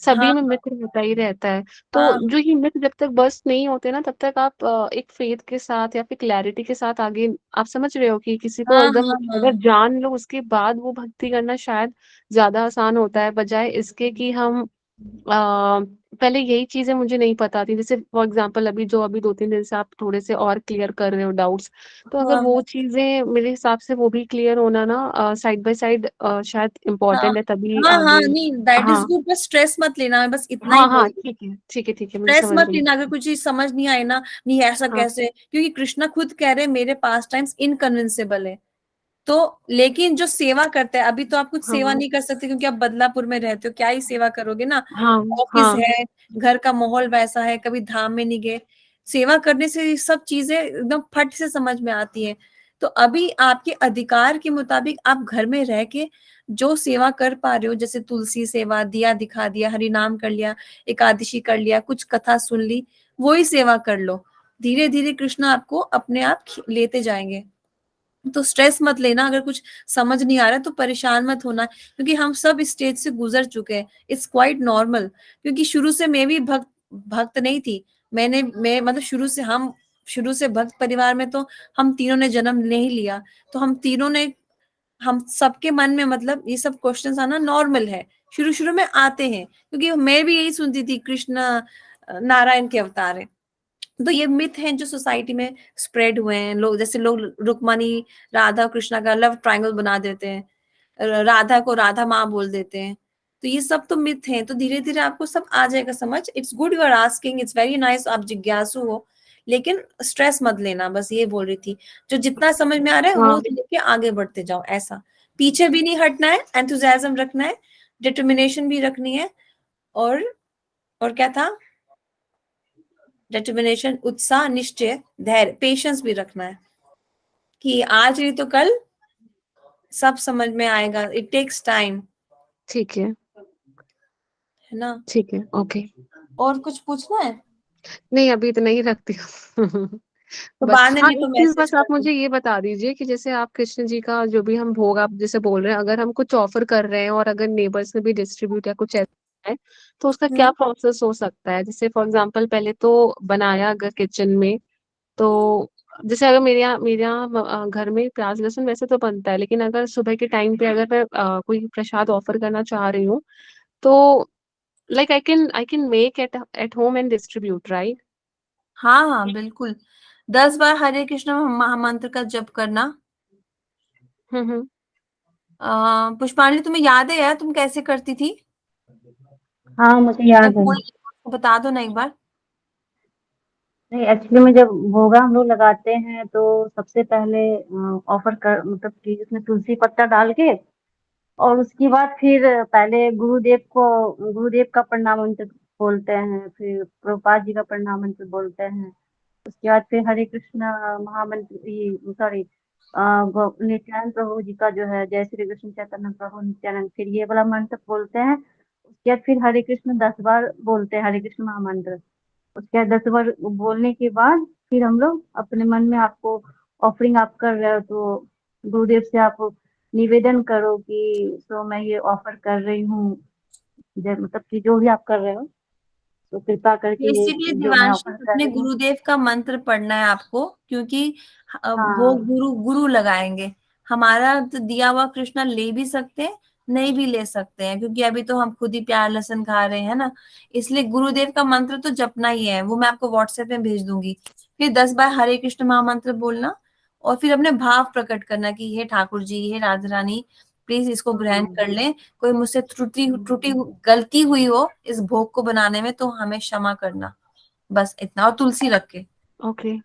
सभी हाँ में मिथ रहता ही रहता है। तो हाँ जो ये मिथ जब तक बस्ट नहीं होते ना तब तक आप एक फेथ के साथ या फिर क्लैरिटी के साथ आगे आप समझ रहे हो कि किसी को हाँ एकदम हाँ अगर हाँ जान लो उसके बाद वो भक्ति करना शायद ज्यादा आसान होता है बजाय इसके कि हम पहले यही चीजें मुझे नहीं पता थी जैसे फॉर एग्जांपल अभी 2-3 दिन से आप थोड़े से और क्लियर कर रहे हो डाउट्स। तो अगर हाँ वो चीजें मेरे हिसाब से वो भी क्लियर होना ना साइड बाय साइड शायद हाँ इम्पोर्टेंट है तभी हाँ हाँ, आगे। नहीं दैट इज हाँ गुड, बस स्ट्रेस मत लेना, मैं बस इतना ही हाँ हाँ बोल रही हूँ। ठीक है ठीक है ठीक है मुझे स्ट्रेस समझ मत गई। लेना अगर कुछ चीज समझ नहीं आई ना, नहीं ऐसा हाँ कैसे, क्योंकि कृष्णा खुद कह रहे हैं मेरे पास टाइम्स इनकन्विंसेबल है। तो लेकिन जो सेवा करते हैं, अभी तो आप कुछ सेवा हाँ नहीं कर सकते क्योंकि आप बदलापुर में रहते हो, क्या ही सेवा करोगे ना। हाँ ऑफिस हाँ है, घर का माहौल वैसा है, कभी धाम में नहीं गए। सेवा करने से ये सब चीजें एकदम फट से समझ में आती हैं। तो अभी आपके अधिकार के मुताबिक आप घर में रह के जो सेवा कर पा रहे हो, जैसे तुलसी सेवा, दिया दिखा दिया, हरि नाम कर लिया, एकादशी कर लिया, कुछ कथा सुन ली, वही सेवा कर लो। धीरे धीरे कृष्ण आपको अपने आप लेते जाएंगे। तो स्ट्रेस मत लेना, अगर कुछ समझ नहीं आ रहा तो परेशान मत होना, क्योंकि हम सब स्टेज से गुजर चुके हैं। इट्स क्वाइट नॉर्मल, क्योंकि शुरू से मैं भी भक्त भक्त नहीं थी। मैं मतलब शुरू से भक्त परिवार में तो हम तीनों ने जन्म नहीं लिया। तो हम सबके मन में मतलब ये सब क्वेश्चंस आना नॉर्मल है, शुरू शुरू में आते हैं, क्योंकि मैं भी यही सुनती थी कृष्ण नारायण के अवतार है। तो ये मिथ हैं जो सोसाइटी में स्प्रेड हुए हैं। लोग जैसे लोग रुक्मणी राधा और कृष्णा का लव ट्रायंगल बना देते हैं, राधा को राधा माँ बोल देते हैं। तो ये सब तो मिथ हैं। तो धीरे धीरे आपको सब आ जाएगा समझ। It's good you are asking, it's very nice, आप जिज्ञासु हो, लेकिन स्ट्रेस मत लेना, बस ये बोल रही थी। जो जितना समझ में आ रहा है वो हाँ लेके आगे बढ़ते जाओ, ऐसा पीछे भी नहीं हटना है, एंथुजियाज्म रखना है, डिटर्मिनेशन भी रखनी है, और क्या था, डिटर्मिनेशन, उत्साह, निश्चय, धैर्य, पेशेंस भी रखना है, कि आज नहीं तो कल सब समझ में आएगा। इट टेक्स टाइम, ठीक है है ना। ठीक है ओके। और कुछ पूछना है नहीं अभी इतना ही रखती हूँ। तो बस बाद में, हाँ नहीं तो एक चीज मैसेज बस आप कर दो। मुझे ये बता दीजिए कि जैसे आप कृष्ण जी का जो भी हम भोग आप जैसे बोल रहे हैं अगर हम कुछ ऑफर कर रहे हैं और अगर नेबर्स में भी डिस्ट्रीब्यूट या कुछ ऐसा है तो उसका क्या हम्म प्रोसेस हो सकता है जैसे फॉर एग्जांपल पहले तो बनाया अगर किचन में तो जैसे अगर मेरे यहाँ घर में प्याज लहसुन वैसे तो बनता है, लेकिन अगर सुबह के टाइम पे अगर मैं कोई प्रसाद ऑफर करना चाह रही हूँ, तो like I can make at home and distribute, right? हाँ हाँ बिल्कुल, 10 बार हरे कृष्ण महामंत्र का जप करना। हम्म। पुष्पांजलि, तुम्हें याद है यार तुम कैसे करती थी? हाँ मुझे मैं याद है। भूल गई, मुझको बता दो ना एक बार। नहीं एक्चुअली में जब भोगा हम लोग लगाते हैं तो सबसे पहले ऑफर कर मतलब कि उसमें तुलसी पत्ता डाल के, और उसके बाद फिर पहले गुरुदेव का प्रणाम मंत्र बोलते हैं, फिर प्रभुपाद जी का प्रणाम मंत्र बोलते हैं। उसके बाद फिर हरे कृष्ण महामंत्र, सॉरी, नित्यानंद प्रभु जी का जो है, जय श्री कृष्ण चैतन्य प्रभु नित्यानंद, फिर ये वाला मंत्र बोलते हैं। उसके बाद फिर हरे कृष्ण 10 बार बोलते हैं, हरे कृष्ण महामंत्र। उसके बाद 10 बार बोलने के बाद फिर हम लोग अपने मन में, आपको ऑफरिंग आप कर रहे हो तो गुरुदेव से आप निवेदन करो कि सो मैं ये ऑफर कर रही हूँ, मतलब कि जो भी आप कर रहे हो तो कृपा करके ये बेसिकली जो मैं दिवांशी ऑफर कर अपने रही हूँ। गुरुदेव का मंत्र पढ़ना है आपको, क्योंकि वो हाँ गुरु गुरु लगाएंगे। हमारा तो दिया हुआ कृष्णा ले भी सकते हैं, नहीं भी ले सकते हैं, क्योंकि अभी तो हम खुद ही प्याज लहसुन खा रहे हैं ना। इसलिए गुरुदेव का मंत्र तो जपना ही है, वो मैं आपको व्हाट्सएप में भेज दूंगी। फिर 10 बार हरे कृष्ण महामंत्र बोलना, और फिर अपने भाव प्रकट करना कि हे ठाकुर जी, हे राधा रानी, प्लीज इसको ग्रहण हाँ। कर लें। कोई मुझसे त्रुटि त्रुटि गलती हुई हो इस भोग को बनाने में तो हमें क्षमा करना। बस इतना, और तुलसी रख के। ओके।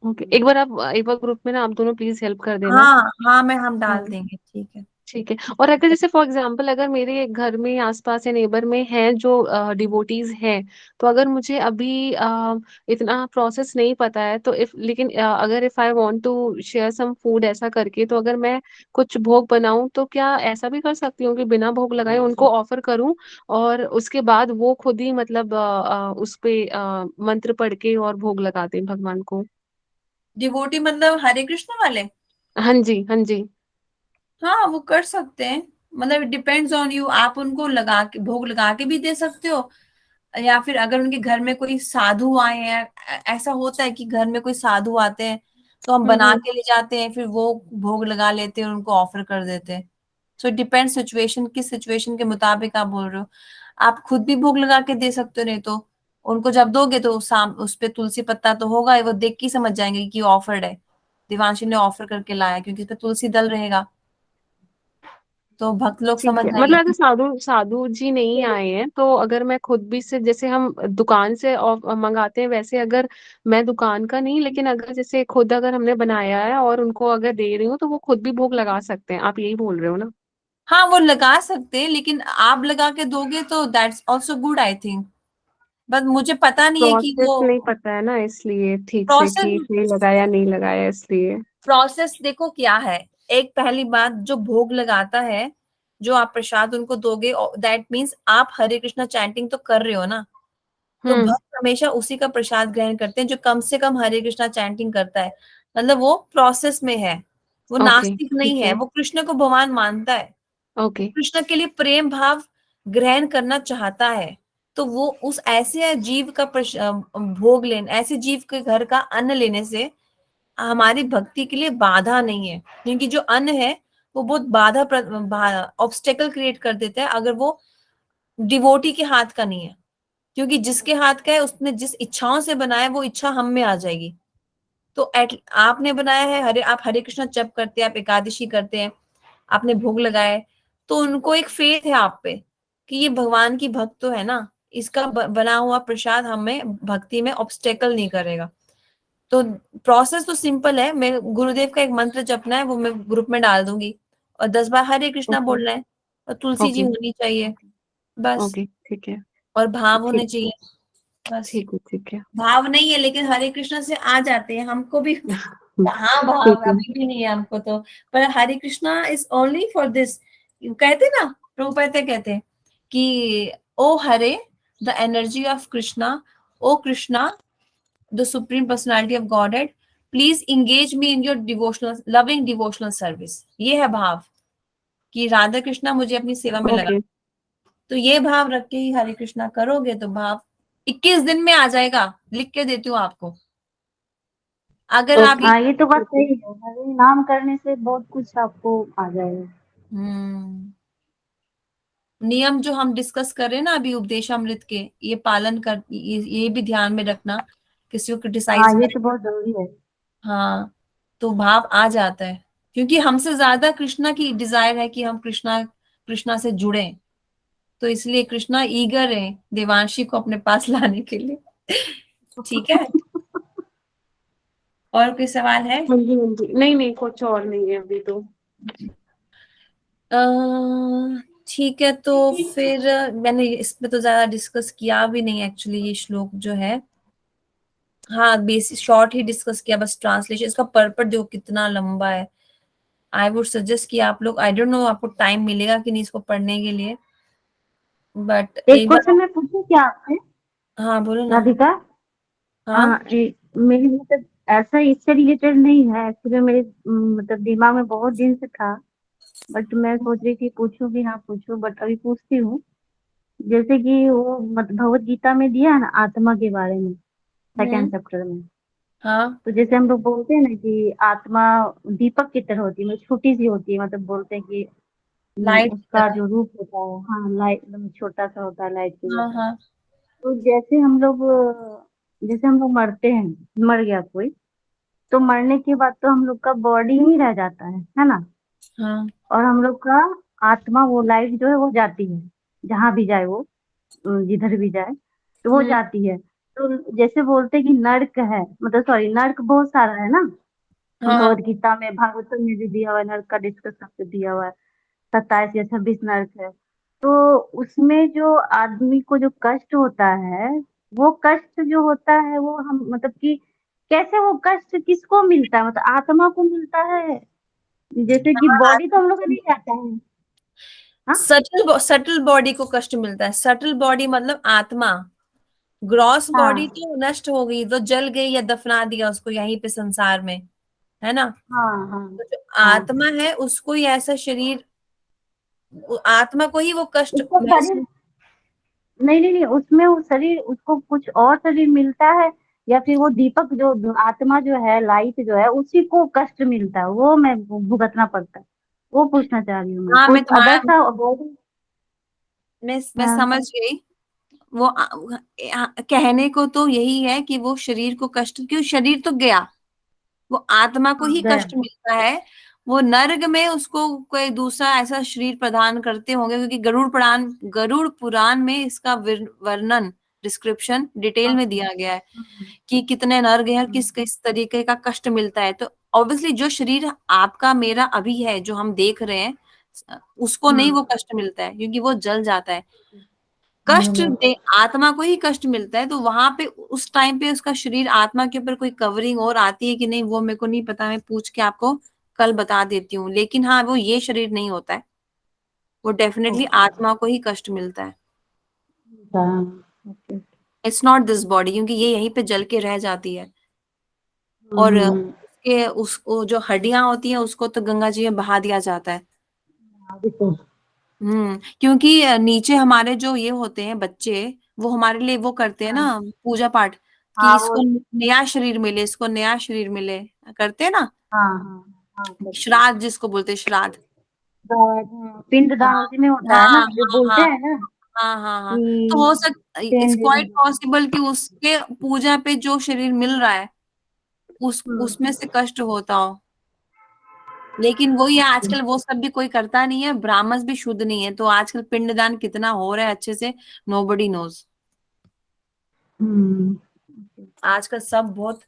ओके, एक बार ग्रुप में ना आप दोनों प्लीज हेल्प कर देना। हाँ हाँ, हम डाल हम्म। देंगे, ठीक है। ठीक है। और अगर जैसे फॉर एग्जांपल अगर मेरे घर में आसपास या नेबर में हैं जो डिवोटीज हैं, तो अगर मुझे अभी इतना प्रोसेस नहीं पता है, तो इफ लेकिन अगर if I want to share some food ऐसा करके, तो अगर मैं कुछ भोग बनाऊं तो क्या ऐसा भी कर सकती हूँ कि बिना भोग लगाए उनको ऑफर करूं, और उसके बाद वो खुद ही मतलब उस पे मंत्र पढ़ के और भोग लगाते हैं भगवान को? डिवोटी मतलब हरे कृष्ण वाले? हाँ जी, हाँ जी। हाँ वो कर सकते हैं, मतलब डिपेंड्स ऑन यू। आप उनको लगा के, भोग लगा के भी दे सकते हो, या फिर अगर उनके घर में कोई साधु आए हैं, ऐसा होता है कि घर में कोई साधु आते हैं तो हम बना हम्म। के ले जाते हैं, फिर वो भोग लगा लेते हैं और उनको ऑफर कर देते हैं। सो डिपेंड सिचुएशन, किस सिचुएशन के मुताबिक आप बोल रहे हो। आप खुद भी भोग लगा के दे सकते हो, नहीं तो उनको जब दोगे तो उस पे तुलसी पत्ता तो होगा ही, वो देख के ही समझ जाएंगे कि ऑफर्ड है, दिवांशी ने ऑफर करके लाया, क्योंकि इस पे तुलसी दल रहेगा, तो भक्त लोग ठीक समझ है, जाएंगे मतलब अगर कि। साधु साधु जी नहीं आए हैं, तो अगर मैं खुद भी से जैसे हम दुकान से मंगाते हैं, वैसे अगर मैं दुकान का नहीं, लेकिन अगर जैसे खुद अगर हमने बनाया है और उनको अगर दे रही हूँ, तो वो खुद भी भोग लगा सकते हैं, आप यही बोल रहे हो ना? हाँ वो लगा सकते हैं, लेकिन आप लगा के दोगे तो that's also good I think. But मुझे पता नहीं है कि प्रोसेस वो नहीं पता है ना, इसलिए ठीक से प्रोसेस। कि नहीं लगाया नहीं लगाया इसलिए। प्रोसेस देखो क्या है। एक पहली बात, जो भोग लगाता है, जो आप प्रसाद उनको दोगे, दैट मीन्स आप हरे कृष्णा चैंटिंग तो कर रहे हो ना। तो हम्म। भक्त हमेशा उसी का प्रसाद ग्रहण करते हैं जो कम से कम हरे कृष्णा चैंटिंग करता है, मतलब वो प्रोसेस में है, वो ओके, नास्तिक नहीं ठीक है, है। वो कृष्ण को भगवान मानता है, वो ओके। कृष्ण के लिए प्रेम भाव ग्रहण करना चाहता है। तो वो उस ऐसे जीव का भोग लेने, ऐसे जीव के घर का अन्न लेने से हमारी भक्ति के लिए बाधा नहीं है, क्योंकि जो अन्न है वो बहुत ऑब्स्टेकल क्रिएट कर देता है अगर वो डिवोटी के हाथ का नहीं है। क्योंकि जिसके हाथ का है उसने जिस इच्छाओं से बनाया है, वो इच्छा हम में आ जाएगी। तो आपने बनाया है, आप हरे कृष्ण जप करते हैं, आप एकादशी करते हैं, आपने भोग लगाए, तो उनको एक फेथ है आप पे कि ये भगवान की भक्त तो है ना, इसका बना हुआ प्रसाद हमें भक्ति में ऑब्स्टेकल नहीं करेगा। तो प्रोसेस तो सिंपल है, मैं गुरुदेव का एक मंत्र जपना है, वो मैं ग्रुप में डाल दूंगी, और 10 बार हरे कृष्णा ओके। बोलना है, और तुलसी जी ओके। होनी चाहिए, बस। ओके, ठीक है। और भाव होने ठीक। चाहिए, बस। ठीक है, ठीक है। भाव नहीं है लेकिन हरे कृष्णा से आ जाते हैं हमको भी। हाँ ठीक भाव है। अभी भी नहीं है हमको तो। पर Hare Krishna is only for this. कहते ना, प्रभुपाद कहते हैं कि O Hare, the energy of Krishna, O Krishna, the supreme personality of Godhead, please engage me in your devotional loving devotional service. ये है भाव कि राधा कृष्णा मुझे अपनी सेवा में लगा। ओके। तो ये भाव रख के ही हरे कृष्णा करोगे तो भाव 21 दिन में आ जाएगा, लिख के देती हूँ आपको। अगर आप हाँ, ये तो बात सही है। हरि नाम करने से बहुत कुछ आपको आ जाएगा। नियम जो हम डिस्कस कर रहे हैं ना अभी उपदेशामृत के, ये पालन कर, ये भी ध्यान में रखना, किसी को हाँ, क्रिटिसाइज ये करें। तो बहुत जरूरी है। हाँ, तो भाव आ जाता है, क्योंकि हमसे ज्यादा कृष्णा की डिजायर है कि हम कृष्णा कृष्णा से जुड़े, तो इसलिए कृष्णा ईगर है देवांशी को अपने पास लाने के लिए। ठीक है, और कोई सवाल है? हाँ जी, हाँ जी, नहीं नहीं, कुछ और नहीं है अभी तो। ठीक है, तो फिर मैंने इसमें तो ज्यादा डिस्कस किया भी नहीं एक्चुअली, ये श्लोक जो है, हाँ बेसिक शॉर्ट ही डिस्कस किया बस। ट्रांसलेशन इसका पर्पट देखो कितना लंबा है। आई वुड सजेस्ट कि आप लोग, आई डोंट नो आपको टाइम मिलेगा कि नहीं इसको पढ़ने के लिए, बट एक एक बार। क्वेश्चन मैं पूछूं क्या आपसे, हाँ बोलो ना। राधिका? हाँ। मेरे मतलब ऐसा इससे रिलेटेड नहीं है एक्चुअली, मेरे मतलब दिमाग में बहुत दिन से था, बट मैं सोच रही थी पूछूं कि हाँ पूछूं, बट अभी पूछती हूँ। जैसे कि वो भगवत गीता में दिया है ना आत्मा के बारे में, सेकेंड हम्म। चैप्टर में। हाँ, तो जैसे हम लोग बोलते हैं ना कि आत्मा दीपक की तरह होती है, मतलब छोटी सी होती है, मतलब बोलते हैं कि लाइट की उसका तरह। जो रूप होता है, हाँ लाइट एकदम छोटा सा होता है, लाइट के हाँ जैसा। हाँ तो जैसे हम लोग मरते हैं, मर गया कोई, तो मरने के बाद तो हम लोग का बॉडी ही रह जाता है ना? हाँ। और हम लोग का आत्मा, वो लाइफ जो है वो जाती है, जहां भी जाए वो, जिधर भी जाए तो वो हम्म। जाती है। तो जैसे बोलते हैं कि नर्क है, मतलब सॉरी, नर्क बहुत सारा है ना, हाँ भगवत गीता में, भागवतम में भी दिया हुआ है, नर्क का डिस्कस सबसे दिया हुआ है, 27 या 26 नर्क है। तो उसमें जो आदमी को जो कष्ट होता है, वो कष्ट जो होता है वो हम मतलब कि कैसे वो कष्ट किसको मिलता है, मतलब आत्मा को मिलता है? जैसे कि हाँ। बॉडी तो हम लोग का नहीं जाता है। हाँ सटल सटल बॉडी को कष्ट मिलता है, सटल बॉडी मतलब आत्मा। ग्रॉस बॉडी हाँ तो नष्ट हो गई, तो जल गई या दफना दिया उसको यहीं पे संसार में, है ना। हाँ हाँ तो जो हाँ। आत्मा है उसको ही ऐसा शरीर, आत्मा को ही वो कष्ट उसका शरीर, महसूस। नहीं नहीं नहीं, उसमें वो शरीर, उसको कुछ और शरीर मिलता है, या फिर वो दीपक जो आत्मा जो है, लाइट जो है, उसी को कष्ट मिलता है, वो मैं भुगतना पड़ता है, वो पूछना चाह रही हूँ मैं, हाँ कुछ मैं अदर तुम्हारा, सा बॉडी। मैं हाँ समझ गई। वो कहने को तो यही है कि वो शरीर को कष्ट, क्यों शरीर तो गया, वो आत्मा को हाँ ही गया। कष्ट मिलता है। वो नर्क में उसको कोई दूसरा ऐसा शरीर प्रदान करते होंगे, क्योंकि गरुड़ पुराण में इसका वर्णन, डिस्क्रिप्शन डिटेल हाँ में दिया गया है कि कितने नर्क हैं, किस किस तरीके का कष्ट मिलता है। तो ऑब्वियसली जो शरीर आपका मेरा अभी है जो हम देख रहे हैं, उसको नहीं हम्म। वो कष्ट मिलता है, क्योंकि वो जल जाता है। कष्ट हम्म। दे आत्मा को ही कष्ट मिलता है, तो वहां पे उस टाइम पे उसका शरीर, आत्मा के ऊपर कोई कवरिंग और आती है कि नहीं वो मेरे को नहीं पता, मैं पूछ के आपको कल बता देती हूँ। लेकिन हाँ, वो ये शरीर नहीं होता है, वो डेफिनेटली ओके। आत्मा को ही कष्ट मिलता है। हाँ okay. It's not this body, क्योंकि ये यहीं पे जल के रह जाती है। और हम्म। उसके उसको जो हड्डियां होती हैं उसको तो गंगा जी में बहा दिया जाता है। अभी तो। क्योंकि नीचे हमारे जो ये होते हैं बच्चे, वो हमारे लिए वो करते हैं हाँ ना पूजा पाठ, कि हाँ वो। इसको नया शरीर मिले, इसको नया शरीर मिले, करते हैं ना। हाँ हाँ हाँ करते हैं। श्राद्ध जिसको बोलते हैं, श्राद्ध। पिंडदान हाँ उसी में होता है हाँ ना, जो हाँ बोलते हैं ना हाँ हाँ हाँ। तो हो कि इट्स पिंड। क्वाइट पॉसिबल कि उसके पूजा पे जो शरीर मिल रहा है हम्म। उसमें से कष्ट होता हो। लेकिन वही है, आजकल वो सब भी कोई करता नहीं है, ब्राह्मण भी शुद्ध नहीं है, तो आजकल पिंडदान कितना हो रहा है अच्छे से, नोबडी नोज। हम्म। आजकल सब बहुत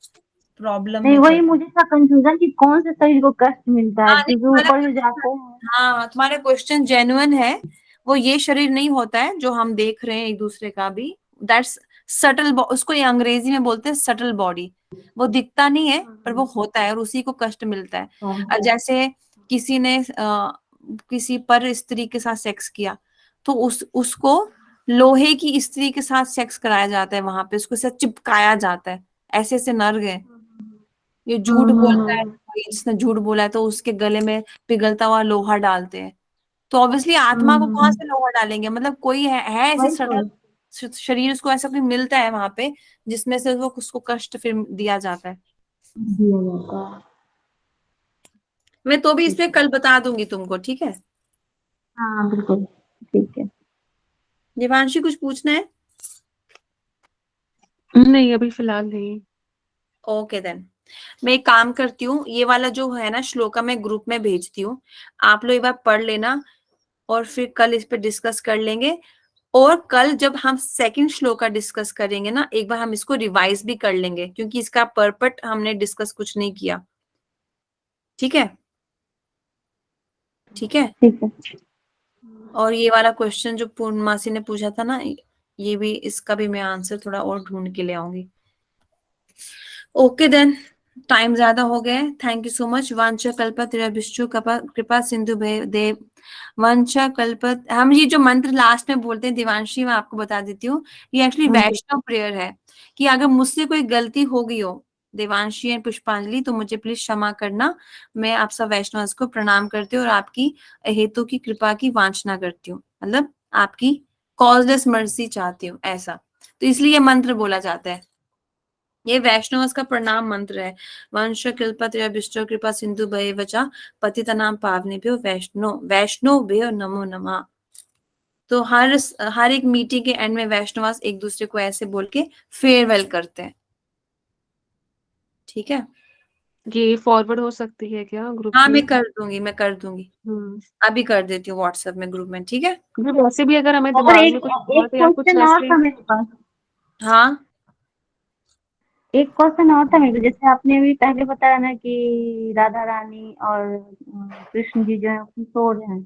प्रॉब्लम नहीं, में चल वही रहा है। मुझे था कंफ्यूजन कि कौन से शरीर को कष्ट मिलता है, हाँ नहीं, क्योंकि ऊपर जो जाते हैं। तुम्हारे क्वेश्चन जेन्युइन है। वो ये शरीर नहीं होता है जो हम देख रहे हैं एक दूसरे का भी, दैट्स सटल, उसको ये अंग्रेजी में बोलते हैं सटल बॉडी। वो दिखता नहीं है पर वो होता है, और उसी को कष्ट मिलता है। और जैसे किसी ने किसी पर स्त्री के साथ सेक्स किया, तो उसको लोहे की स्त्री के साथ सेक्स कराया जाता है, वहां पे उसको से चिपकाया जाता है। ऐसे ऐसे नर्ग है। ये झूठ बोलता है, कोई जिसने झूठ बोला है तो उसके गले में पिघलता हुआ लोहा डालते हैं। तो ऑब्वियसली आत्मा को कहाँ से लोहा डालेंगे, मतलब कोई है ऐसे वही तो। सटल शरीर, उसको ऐसा कोई मिलता है वहां पे जिसमें से वो उसको कष्ट फिर दिया जाता है। दिया जाता है। मैं तो भी ठीक इसमें है। कल बता दूंगी तुमको, ठीक है। हाँ बिल्कुल। ठीक है। देवांशी कुछ पूछना है? नहीं, अभी फिलहाल नहीं। ओके देन, मैं एक काम करती हूँ, ये वाला जो है ना श्लोका मैं ग्रुप में भेजती हूँ, आप लोग एक बार पढ़ लेना और फिर कल इस पे डिस्कस कर लेंगे। और कल जब हम सेकंड श्लोका डिस्कस करेंगे ना, एक बार हम इसको रिवाइज भी कर लेंगे, क्योंकि इसका परपट हमने डिस्कस कुछ नहीं किया। ठीक है? ठीक है। ठीक है। और ये वाला क्वेश्चन जो पूर्णमासी ने पूछा था ना, ये भी, इसका भी मैं आंसर थोड़ा और ढूंढ के ले आऊंगी। ओके देन, टाइम ज्यादा हो गया है। Thank you so much. वांछा कल्पतरुभ्यश्च कृपा सिंधु देव वांछा कल्प, हम ये जो मंत्र लास्ट में बोलते हैं देवांशी, मैं आपको बता देती हूँ, ये एक्चुअली हाँ जी। वैष्णव प्रेयर है, कि अगर मुझसे कोई गलती हो गई हो देवांशी एंड पुष्पांजलि, तो मुझे प्लीज क्षमा करना। मैं आप सब वैष्णव को प्रणाम करती हूँ और आपकी हेतु की कृपा की वांछना करती हूँ, मतलब आपकी कॉजलेस मर्सी चाहती हूँ, ऐसा। तो इसलिए ये मंत्र बोला जाता है, ये वैष्णव का प्रणाम मंत्र है। वंश कल्पत्रयभिष्टो कृपा सिंधु भय वचा पतितनाम पावनेभ्यो वैष्णो नमो नमः। तो हर एक मीटिंग के एंड में वैष्णवास एक दूसरे को ऐसे बोल के फेयरवेल करते हैं। ठीक है। ये फॉरवर्ड हो सकती है क्या ग्रुप हाँ, में? मैं कर दूंगी, हम्म। अभी कर देती हूँ व्हाट्सएप में ग्रुप में, ठीक है। क्योंकि वैसे भी अगर हमें और दिमाग एक में कुछ एक बात या कुछ क्वेश्चन और ऐसे। था मेरे पास। हाँ। एक क्वेश्चन और था मेरे को, जैसे आपने अभी पहले बताया ना कि राधा रानी और कृष्ण जी जो है किशोर हैं,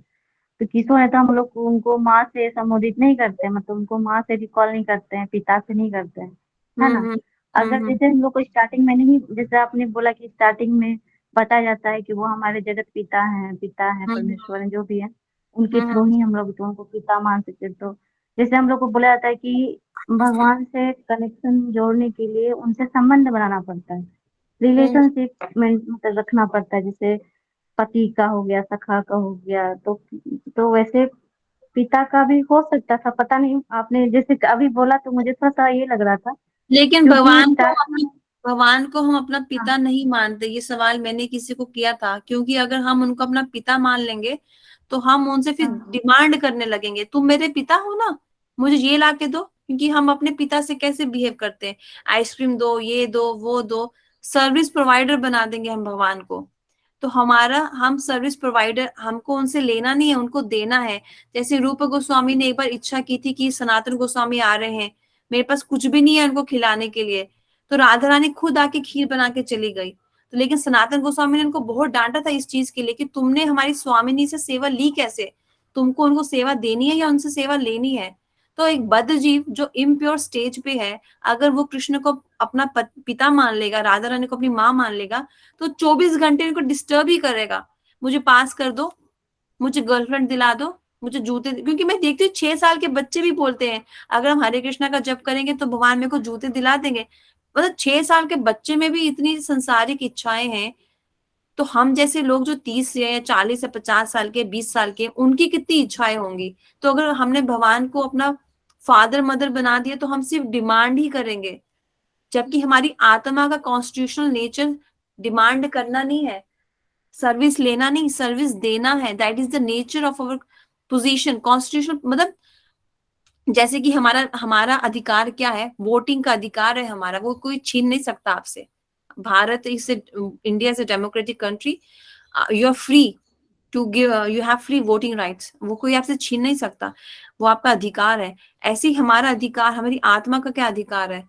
तो किशोर है तो हम लोग उनको माँ से संबोधित नहीं करते हैं, मतलब उनको माँ से रिकॉल नहीं करते हैं, पिता से नहीं करते हैं, है हम्म ना। हम्म अगर हम्म जैसे हम लोग को स्टार्टिंग में नहीं, जैसे आपने बोला कि स्टार्टिंग में बताया जाता है कि वो हमारे जगत पिता हैं हम्म परमेश्वर हैं जो भी है, उनके हम्म थ्रू ही हम लोग तो उनको पिता मान सकते हैं। तो जैसे हम लोग को बोला जाता है कि भगवान से कनेक्शन जोड़ने के लिए उनसे संबंध बनाना पड़ता है, हम्म। रिलेशनशिप में मतलब रखना पड़ता है, जैसे पति का हो गया, सखा का हो गया। तो वैसे पिता का भी हो सकता था, पता नहीं, आपने जैसे अभी बोला तो मुझे थोड़ा सा ये लग रहा था, लेकिन क्योंकि स्टार्ट। भगवान को हम अपना हाँ पिता नहीं मानते। ये सवाल मैंने किसी को किया था, क्योंकि अगर हम उनको अपना पिता मान लेंगे तो हम उनसे फिर हाँ डिमांड करने लगेंगे, तुम मेरे पिता हो ना, मुझे ये ला के दो। क्योंकि हम अपने पिता से कैसे बिहेव करते हैं, आइसक्रीम दो, ये दो, वो दो, सर्विस प्रोवाइडर बना देंगे हम भगवान को। तो हम सर्विस प्रोवाइडर, हमको उनसे लेना नहीं है, उनको देना है। जैसे रूप गोस्वामी ने एक बार इच्छा की थी कि सनातन गोस्वामी आ रहे हैं, मेरे पास कुछ भी नहीं है उनको खिलाने के लिए, तो राधा रानी खुद आके खीर बना के चली गई। तो लेकिन सनातन गोस्वामी ने उनको बहुत डांटा था इस चीज के लिए कि तुमने हमारी स्वामिनी से सेवा ली कैसे, तुमको उनको सेवा देनी है या उनसे सेवा लेनी है। तो एक बद्ध जीव जो इम्प्योर स्टेज पे है, अगर वो कृष्ण को अपना पिता मान लेगा, राधा रानी को अपनी माँ मान लेगा, तो 24 घंटे इनको डिस्टर्ब ही करेगा। मुझे पास कर दो, मुझे गर्लफ्रेंड दिला दो, मुझे क्योंकि मैं देखती हूँ 6 साल के बच्चे भी बोलते हैं अगर हम हरे कृष्णा का जप करेंगे तो भगवान मेरे को जूते दिला देंगे। मतलब 6 साल के बच्चे में भी इतनी सांसारिक इच्छाएं हैं। तो हम जैसे लोग जो 30 या 40 या 50 साल के, 20 साल के, उनकी कितनी इच्छाएं होंगी। तो अगर हमने भगवान को अपना फादर मदर बना दिया तो हम सिर्फ डिमांड ही करेंगे, जबकि हमारी आत्मा का कॉन्स्टिट्यूशनल नेचर डिमांड करना नहीं है, सर्विस लेना नहीं, सर्विस देना है। That is the nature of our position constitution. मतलब जैसे कि हमारा हमारा अधिकार क्या है, वोटिंग का अधिकार है हमारा, वो कोई छीन नहीं सकता आपसे। Bharat is India is a democratic country, you are free to give, you have free voting rights, वो कोई आपसे छीन नहीं सकता, वो आपका अधिकार है। ऐसे ही हमारा अधिकार, हमारी आत्मा का क्या अधिकार है,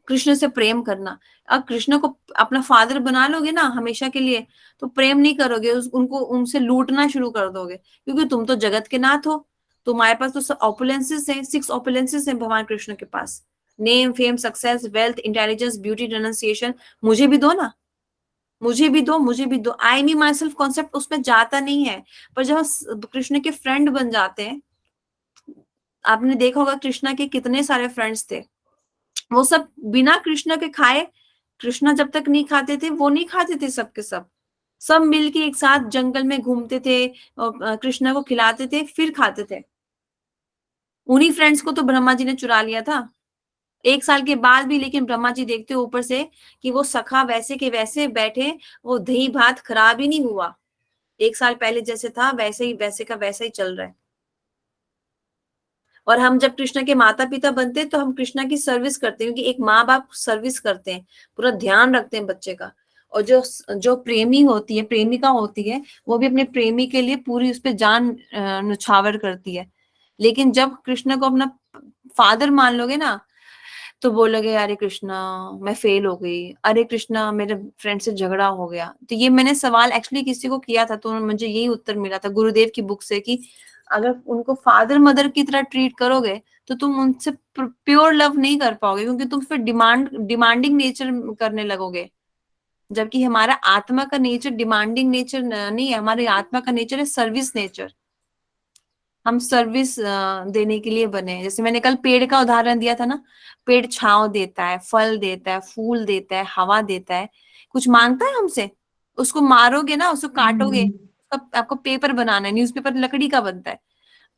कृष्ण से प्रेम करना। अब कृष्ण को अपना फादर बना लोगे ना हमेशा के लिए, तो प्रेम नहीं करोगे, उनको उनसे लूटना शुरू कर दोगे, क्योंकि तुम तो जगत के नाथ हो। तुम्हारे पास तो ऑपुलेंसेस हैं, 6 ऑपुलेंसेस हैं भगवान कृष्ण के पास, name fame success wealth intelligence beauty renunciation. मुझे भी दो ना, मुझे भी दो, मुझे भी दो। आई मी माई सेल्फ कॉन्सेप्ट उसमें जाता नहीं है। पर जब हम कृष्ण के फ्रेंड बन जाते हैं, आपने देखा होगा कृष्णा के कितने सारे फ्रेंड्स थे, वो सब बिना कृष्ण के खाए, कृष्णा जब तक नहीं खाते थे वो नहीं खाते थे, सबके सब मिलके एक साथ जंगल में घूमते थे और कृष्णा को खिलाते थे फिर खाते थे। उन्हीं फ्रेंड्स को तो ब्रह्मा जी ने चुरा लिया था। 1 साल के बाद भी लेकिन ब्रह्मा जी देखते हो ऊपर से कि वो सखा वैसे के वैसे बैठे, वो दही भात खराब ही नहीं हुआ, 1 साल पहले जैसे था वैसे ही, वैसे का वैसा ही चल रहा है। और हम जब कृष्ण के माता पिता बनते हैं तो हम कृष्णा की सर्विस करते हैं, क्योंकि एक माँ बाप सर्विस करते हैं, पूरा ध्यान रखते हैं बच्चे का। और जो जो प्रेमी होती है, प्रेमिका होती है, वो भी अपने प्रेमी के लिए पूरी उस पर जान न्यौछावर करती है। लेकिन जब कृष्ण को अपना फादर मान लोगे ना, तो बोलोगे अरे कृष्णा मैं फेल हो गई, अरे कृष्णा मेरे फ्रेंड से झगड़ा हो गया। तो ये मैंने सवाल एक्चुअली किसी को किया था, तो मुझे यही उत्तर मिला था गुरुदेव की बुक से कि अगर उनको फादर मदर की तरह ट्रीट करोगे तो तुम उनसे प्योर लव नहीं कर पाओगे, क्योंकि तुम फिर डिमांडिंग नेचर करने लगोगे। जबकि हमारा आत्मा का नेचर डिमांडिंग नेचर नहीं है, हमारी आत्मा का नेचर है सर्विस नेचर। हम सर्विस देने के लिए बने हैं। जैसे मैंने कल पेड़ का उदाहरण दिया था ना, पेड़ छांव देता है, फल देता है, फूल देता है, हवा देता है, कुछ मांगता है हमसे? उसको मारोगे ना, उसको काटोगे, आपको पेपर बनाना है, न्यूज़पेपर लकड़ी का बनता है,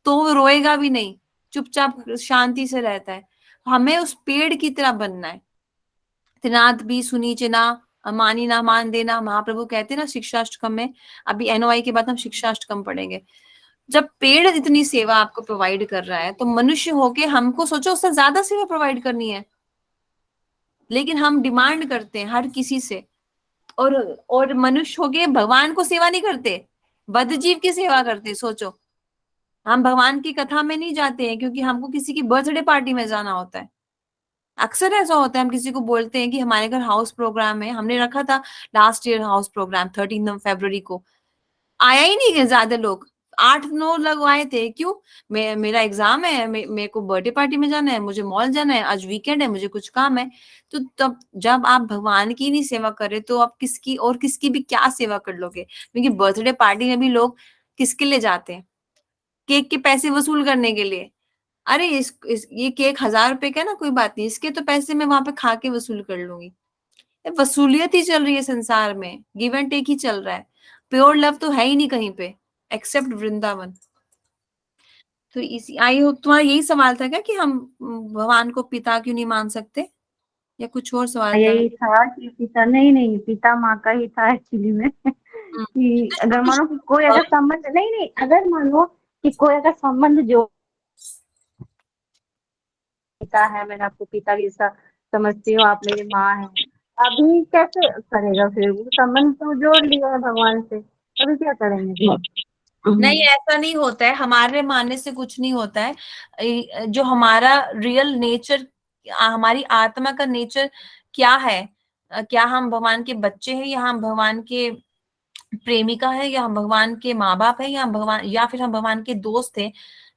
तो वो रोएगा भी नहीं, चुपचाप शांति से रहता है। हमें उस पेड़ की तरह बनना है। त्रिनाद भी सुनी चिना, मानी ना मान देना, महाप्रभु कहते हैं ना शिक्षाष्टकम में। अभी एनओआई के बाद हम शिक्षाष्टकम पढ़ेंगे। जब पेड़ इतनी सेवा आपको प्रोवाइड कर रहा है, तो मनुष्य होके हमको सोचो उससे ज्यादा सेवा प्रोवाइड करनी है। लेकिन हम डिमांड करते हैं हर किसी से, और मनुष्य होके भगवान को सेवा नहीं करते, बद्ध जीव की सेवा करते। सोचो, हम भगवान की कथा में नहीं जाते हैं क्योंकि हमको किसी की बर्थडे पार्टी में जाना होता है। अक्सर ऐसा होता है, हम किसी को बोलते हैं कि हमारे घर हाउस प्रोग्राम है, हमने रखा था लास्ट ईयर हाउस प्रोग्राम 13 फरवरी को, आया ही नहीं है ज्यादा लोग, 8-9 लोग आए थे। क्यों? मेरा एग्जाम है, मेरे को बर्थडे पार्टी में जाना है, मुझे मॉल जाना है, आज वीकेंड है, मुझे कुछ काम है। तो तब जब आप भगवान की नहीं सेवा करे तो आप किसकी और किसकी भी क्या सेवा कर लोगे? क्योंकि बर्थडे पार्टी में भी लोग किसके लिए जाते हैं? केक के पैसे वसूल करने के लिए। अरे ये केक 1000 रुपए का है ना, कोई बात नहीं, इसके तो पैसे मैं वहां पे खा के वसूल कर लूंगी। ये वसूलियत ही चल रही है संसार में, गिव एंड टेक ही चल रहा है। प्योर लव तो है ही नहीं कहीं पे, एक्सेप्ट वृंदावन। तो इसी आई होप तुम्हारा यही सवाल था क्या कि हम भगवान को पिता क्यों नहीं मान सकते, या कुछ और सवाल था? यही था कि पिता नहीं नहीं पिता माँ का ही था एक्चुअली में हम्म। कि अगर मानो कि कोई अगर संबंध नहीं नहीं अगर मानो कि कोई अगर संबंध जो पिता है, मैंने आपको पिता जैसा समझती हूँ, आप मेरी माँ है, अभी कैसे करेगा? फिर वो संबंध तो जोड़ लिया है भगवान से, अभी क्या करेंगे फिर? नहीं, ऐसा नहीं होता है, हमारे मानने से कुछ नहीं होता है। जो हमारा रियल नेचर, हमारी आत्मा का नेचर क्या है, क्या हम भगवान के बच्चे हैं, या हम भगवान के प्रेमिका है, या हम भगवान के माँ बाप है, या हम भगवान, या फिर हम भगवान के दोस्त हैं,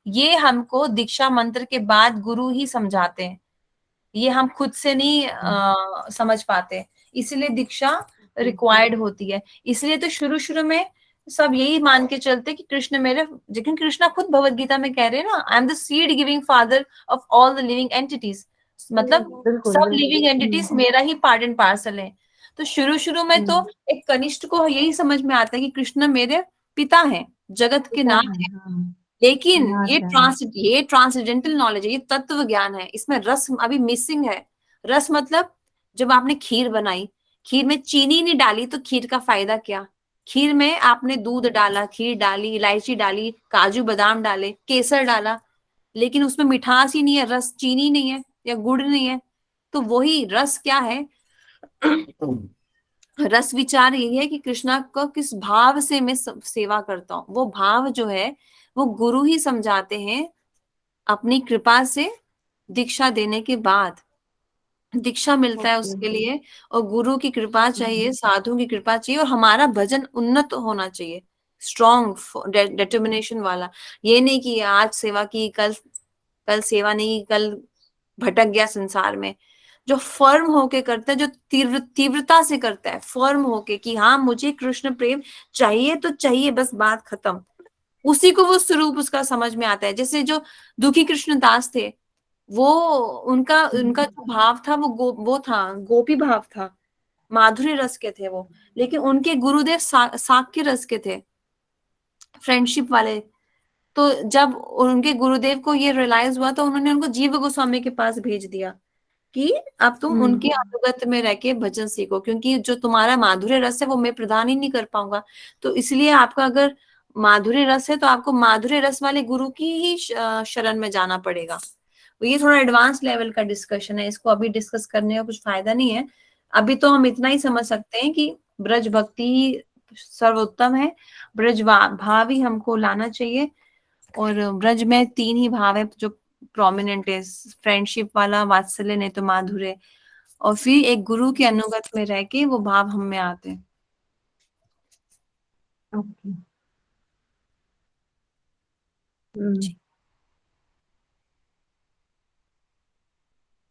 ये हमको दीक्षा मंत्र के बाद गुरु ही समझाते हैं। ये हम खुद से नहीं समझ पाते, इसलिए दीक्षा रिक्वायर्ड होती है। इसलिए तो शुरू शुरू में सब यही मान के चलते कि कृष्ण मेरे, लेकिन कृष्णा खुद भगवत गीता में कह रहे हैं ना, I am the seed giving father of all the living entities, मतलब बिल्कुल सब लिविंग एंटिटीज बिल्कुल। मेरा ही पार्ट एंड पार्सल है। तो शुरू शुरू में तो एक कनिष्ठ को यही समझ में आता है कि कृष्ण मेरे पिता हैं, जगत के पिता नाथ है, है। हाँ। लेकिन नाथ है। ये ट्रांसजेंडल नॉलेज है, ये तत्व ज्ञान है, इसमें रस अभी मिसिंग है। रस मतलब, जब आपने खीर बनाई, खीर में चीनी नहीं डाली तो खीर का फायदा क्या? खीर में आपने दूध डाला, खीर डाली, इलायची डाली, काजू बादाम डाले, केसर डाला, लेकिन उसमें मिठास ही नहीं है, रस, चीनी नहीं है या गुड़ नहीं है। तो वही रस क्या है? रस विचार यही है कि कृष्णा को किस भाव से मैं सेवा करता हूँ। वो भाव जो है वो गुरु ही समझाते हैं अपनी कृपा से, दीक्षा देने के बाद दीक्षा मिलता है ओके। उसके लिए। और गुरु की कृपा चाहिए, साधु की कृपा चाहिए, और हमारा भजन उन्नत होना चाहिए, स्ट्रॉन्ग डिटर्मिनेशन वाला। ये नहीं कि आज सेवा की, कल कल सेवा नहीं, कल भटक गया संसार में। जो फर्म होके करता है, जो तीव्रता से करता है, फर्म होके कि हाँ मुझे कृष्ण प्रेम चाहिए तो चाहिए, बस बात खत्म, उसी को वो स्वरूप उसका समझ में आता है। जैसे जो दुखी कृष्णदास थे, वो उनका उनका जो भाव था वो था गोपी भाव था, माधुर्य रस के थे वो। लेकिन उनके गुरुदेव साक्य रस के थे, फ्रेंडशिप वाले। तो जब उनके गुरुदेव को ये रियलाइज हुआ तो उन्होंने उनको जीव गोस्वामी के पास भेज दिया। कि अब तुम उनके अनुगत्य में रह के भजन सीखो, क्योंकि जो तुम्हारा माधुर्य रस है वो मैं प्रदान ही नहीं कर पाऊंगा। तो इसलिए आपका अगर माधुर्य रस है तो आपको माधुर्य रस वाले गुरु की ही शरण में जाना पड़ेगा। तो ये थोड़ा एडवांस लेवल का डिस्कशन है, इसको अभी डिस्कस करने का कुछ फायदा नहीं है। अभी तो हम इतना ही समझ सकते हैं कि ब्रज भक्ति ही सर्वोत्तम है, ब्रज भाव ही हमको लाना चाहिए। और ब्रज में 3 ही भाव है जो प्रोमिनेंट है, फ्रेंडशिप वाला, वात्सल्य, नहीं तो माधुर्य, और फिर एक गुरु के अनुगत में रह के वो भाव हम में आते हैं। ओके। हम्म।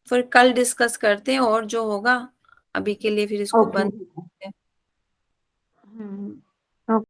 फिर कल डिस्कस करते हैं और जो होगा, अभी के लिए फिर इसको ओके। बंद करते हैं। हम्म।